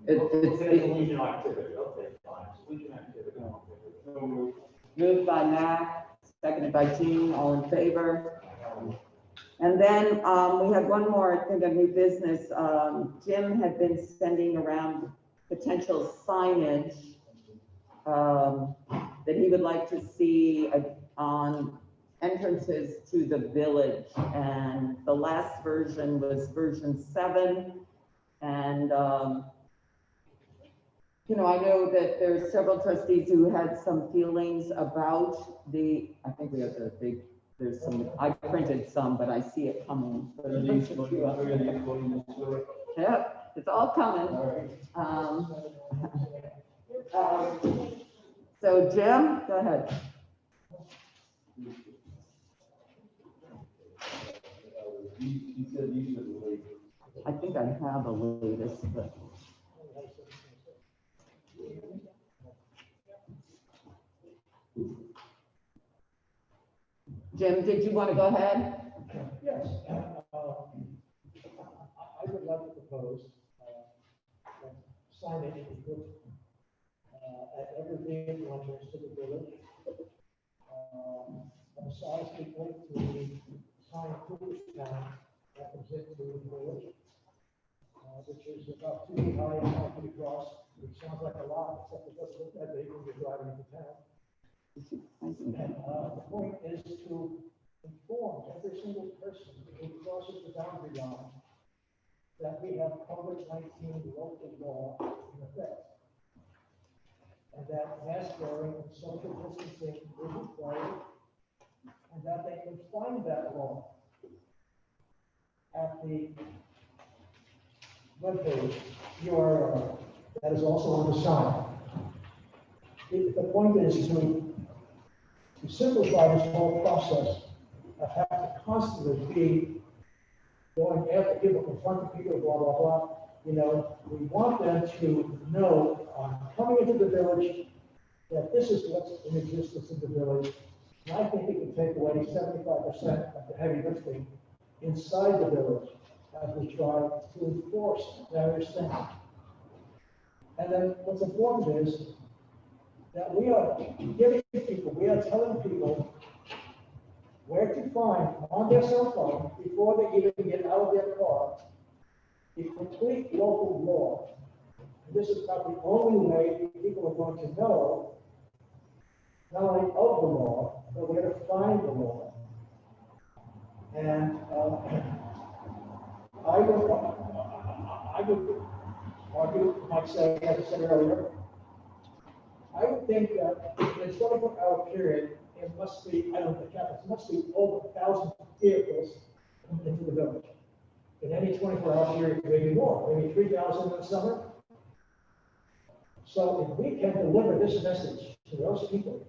It's a Legion activity, okay, fine, it's Legion activity. Moved by Mac, seconded by Jean, all in favor. And then we had one more thing of new business. Jim had been sending around potential signage that he would like to see on entrances to the village. And the last version was version 7. And, I know that there's several trustees who had some feelings about I think we have there's some, I printed some, but I see it coming. So there's a few up there. Yep, it's all coming. So Jim, go ahead. He said these are the latest. I think I have a latest, but. Jim, did you want to go ahead? Yes, I would like to propose, that signage be put, at every vehicle entrance to the village. On the side street link to the sign of Cooperstown that comes into the village, which is about 2 feet high and 5 feet across, which sounds like a lot, except it doesn't look that big when you're driving into town. The point is to inform every single person who crosses the boundary line that we have COVID-19 local law in effect. And that mask wearing and social distancing is required, and that they can find that law at the webpage URL that is also on the sign. The point is to simplify this whole process of having to constantly be going after people, confronting people, blah, blah, blah. You know, we want them to know on coming into the village that this is what's in existence in the village. And I think it can take away 75% of the heavy lifting inside the village as we try to enforce various things. And then what's important is that we are giving people, we are telling people where to find on their cell phone before they even get out of their car the complete local law. And this is about the only way people are going to know not only of the law, but where to find the law. And I would argue, might say, as I said earlier, I would think that in a 24-hour period, it must be, I don't know the cap, it must be over 1,000 vehicles coming into the village. In any 24-hour period, maybe more, maybe 3,000 in the summer. So if we can deliver this message to those people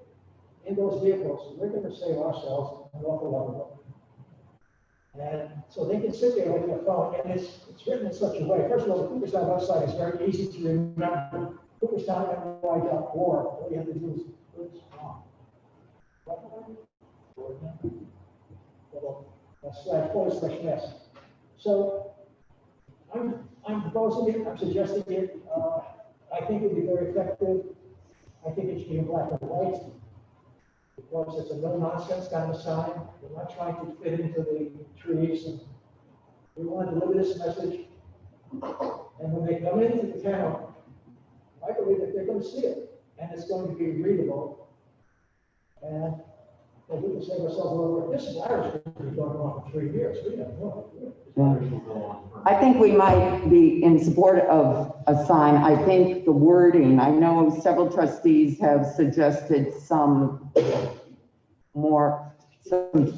in those vehicles, we're going to save ourselves an awful lot of money. And so they can sit there with their phone, and it's written in such a way. First of all, the Cooperstown website is very easy to remember. Cooperstown.org. All you have to do is put this on. //yes. So I'm proposing it, I'm suggesting it. I think it would be very effective. I think it should be in black and white because it's a no-nonsense kind of sign. We're not trying to fit into the trees. And we want to deliver this message. And when they come into the town, I believe that they're going to see it, and it's going to be readable. And we can save ourselves a little work. This marriage has been going on for 3 years. We have no idea. I think we might be in support of a sign. I think the wording, I know several trustees have suggested some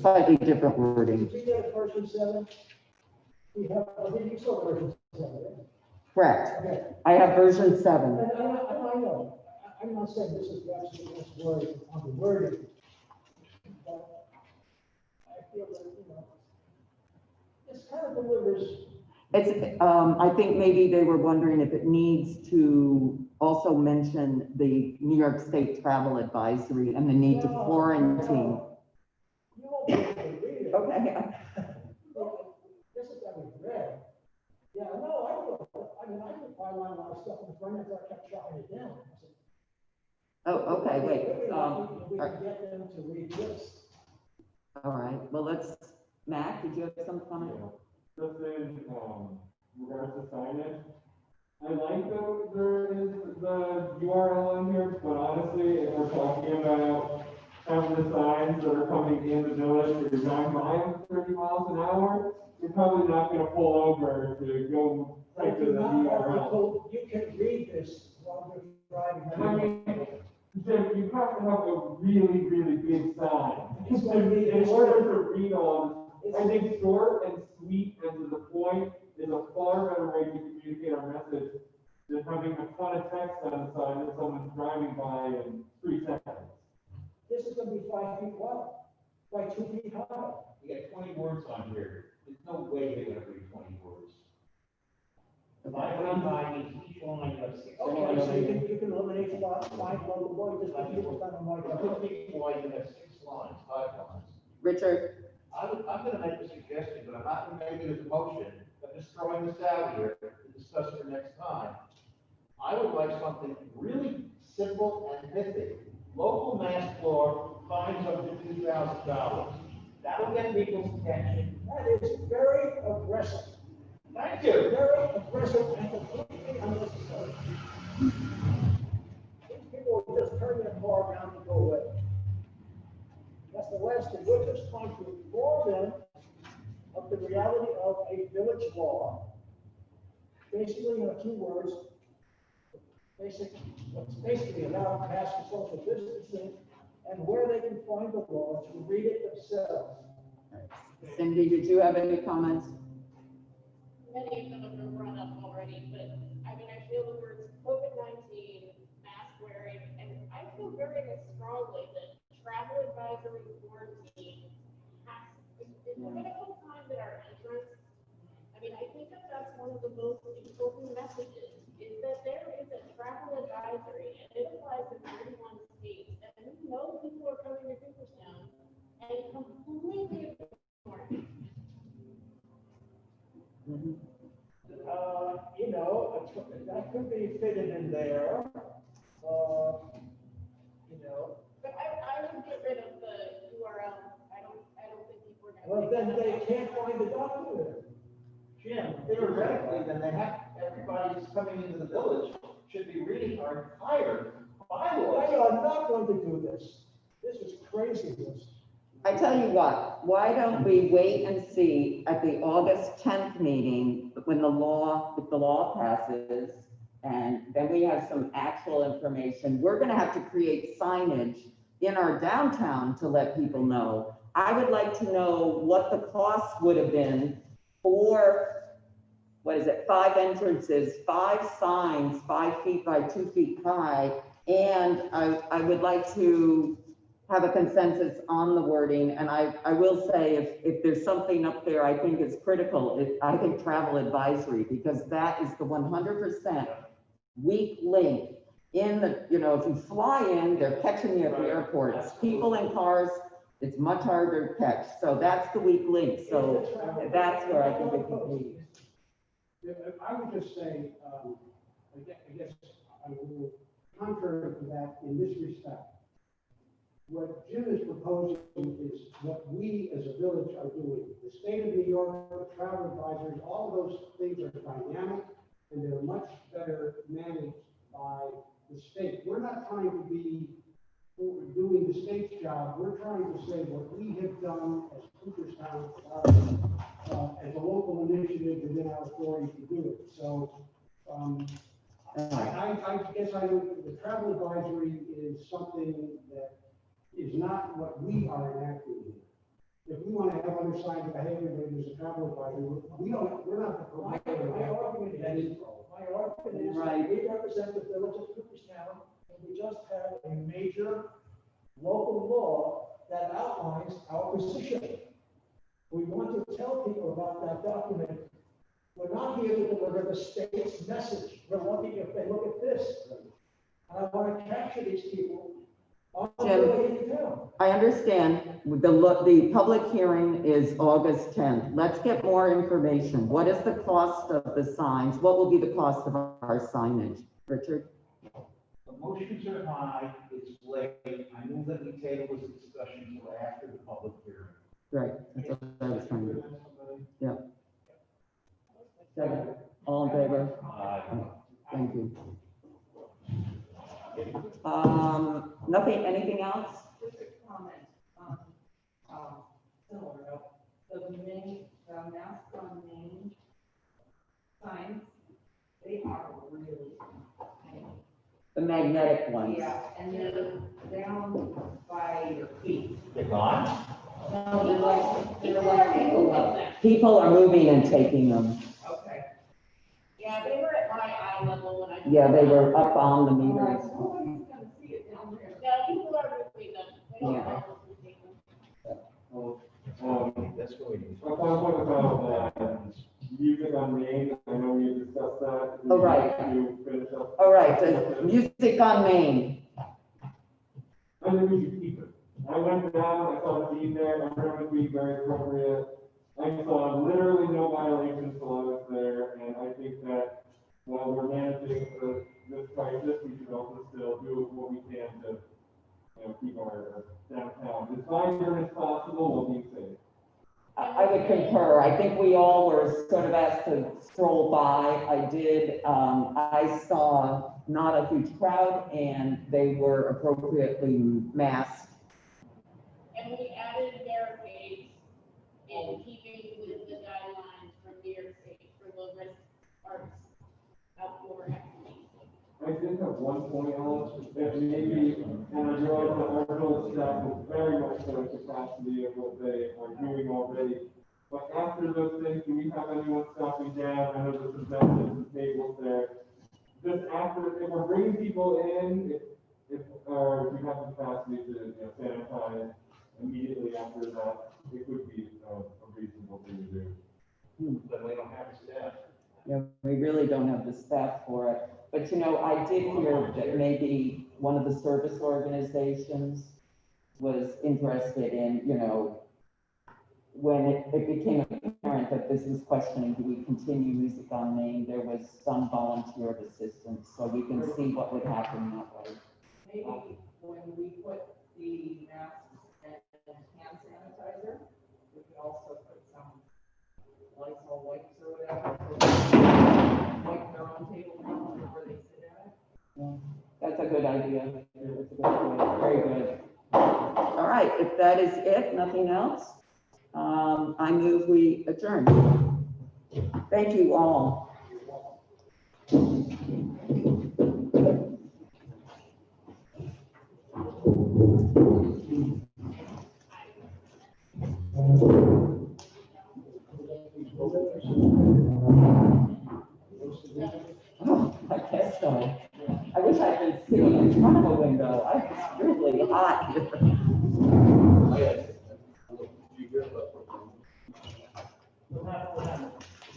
slightly different wording. Did you get version 7? We have, you saw version 7, right? Correct. Okay. I have version 7. And I know, I'm not saying this is the absolute best word on the wording, but I feel that, this kind of delivers. It's, I think maybe they were wondering if it needs to also mention the New York State travel advisory and the need to quarantine. You won't be able to read it. Okay. This is that we've read. Yeah, no, I would buy a lot of stuff in the front end, I kept chopping it down. Oh, okay, wait. We can get them to read this. All right, well, Matt, did you have some comment? Just in regards to signage, I like that there is the URL in here, but honestly, if we're talking about having the signs that are coming in the village, where you're driving by them 30 miles an hour, you're probably not going to pull over to go right to the URL. You can read this while you're driving. I mean, Jim, you have to have a really, really big sign. It's going to be In order to read all this, I think short and sweet and to the point is a far better way to communicate our message than having a ton of text on the sign that someone's driving by in 3 seconds. This is going to be 5 feet wide, by 2 feet high. You got 20 words on here. There's no way they're gonna read 20 words. If I run by each line, you have 6. Okay, so you can eliminate 5 local words, just like people kind of like. 50 wide, you have 6 lines, 5 lines. Richard? I'm gonna make a suggestion, but I'm not gonna make it as a motion, I'm just throwing this out here to discuss for next time. I would like something really simple and pithy. Local mass floor fines up to $2,000. That'll get people's attention. That is very aggressive, Thank you. very aggressive and completely unnecessary. These people will just turn their car around and go away. That's the last thing. We're just trying to inform them of the reality of a village law. Basically, in 2 words, what's basically allowed mass and social distancing, and where they can find the law to read it themselves. Cindy, did you have any comments? Many of them have been brought up already, but I mean, I feel the words COVID-19, mask wearing, and I feel very strongly that travel advisory quarantine has, if we're gonna put signs at our entrance, I mean, I think that that's one of the most important messages, is that there is a travel advisory, and it applies in 31 states, and we know people are coming to Cooperstown and completely ignoring it. You know, that could be fitted in there, you know. But I would get rid of the URL. I don't think people are gonna. Well, then they can't find the document. Jim, theoretically, then they have, everybody who's coming into the village should be reading our entire bylaws. They are not going to do this. This is craziness. I tell you what, why don't we wait and see at the August 10th meeting, when if the law passes, and then we have some actual information. We're gonna have to create signage in our downtown to let people know. I would like to know what the cost would have been for, 5 entrances, 5 signs, 5 feet by 2 feet high. And I would like to have a consensus on the wording. And I will say, if there's something up there I think is critical, I think travel advisory, because that is the 100% weak link in the, if you fly in, they're catching you at the airports. People in cars, it's much harder to catch. So that's the weak link. So that's where I think it could be. I would just say, I guess I will contrary to that in this respect. What Jim is proposing is what we as a village are doing. The state of New York, the travel advisories, all of those things are dynamic and they're much better managed by the state. We're not trying to be doing the state's job. We're trying to say what we have done as Cooperstown, as a local initiative within our authority to do it. So I guess the travel advisory is something that is not what we are enacting here. If we want to have other signs of behavior, maybe there's a travel advisory, we're not the provider. My argument is Right. We represent the village of Cooperstown, and we just had a major local law that outlines our position. We want to tell people about that document. We're not here to deliver the state's message. We're looking, if they look at this, and I want to capture these people. Jim, I understand the public hearing is August 10th. Let's get more information. What is the cost of the signs? What will be the cost of our signage? Richard? The motions are high, it's late. I move that we table this discussion until after the public hearing. Right, that's what I was trying to do. Yeah. Second, all in favor? Thank you. Nothing, anything else? Just a comment on, similar, the mask on Main signs, they are really tiny. The magnetic ones. Yeah, and they're down by your feet. They're gone? No, they're like People are moving and taking them. Okay. Yeah, they were at my eye level when I. Yeah, they were up on the meters. Nobody's gonna see it down there. Yeah, people are moving them. They don't Yeah. know what to take them. That's going to. I'll talk about, music on Main, I know we discussed that. Oh, right. To finish up. All right, the music on Main. I think we should keep it. I went down, I saw the deed there, everyone was being very appropriate. I saw literally no violations while I was there, and I think that while we're managing this crisis, we should also still do what we can to, keep our downtown as vibrant as possible while being safe. I would concur. I think we all were sort of asked to stroll by. I saw not a huge crowd and they were appropriately masked. And we added barricades in keeping with the guidelines from New York State for low-risk arts outdoor activities. I did have one point on that maybe, and I realize that our village staff is very much at the capacity of what they are doing already. But after those things, do we have anyone stopping down? I know there's some benches and tables there. Just after, if we're bringing people in, if we have the capacity to sanitize immediately after that, it would be a reasonable thing to do. But we don't have staff. Yeah, we really don't have the staff for it. But I did hear that maybe one of the service organizations was interested in, when it became apparent that this was questioning, do we continue music on Main, there was some volunteer assistance, so we can see what would happen that way. Maybe when we put the masks and hand sanitizer, we can also put some Lysol wipes or whatever, so wipe their own table wherever they sit at. Yeah, that's a good idea. That's a good idea. Very good. All right, if that is it, nothing else, I move we adjourn. Thank you all. Oh, I guess so. I wish I'd been sitting in front of a window. It's really hot here.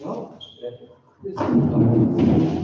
No.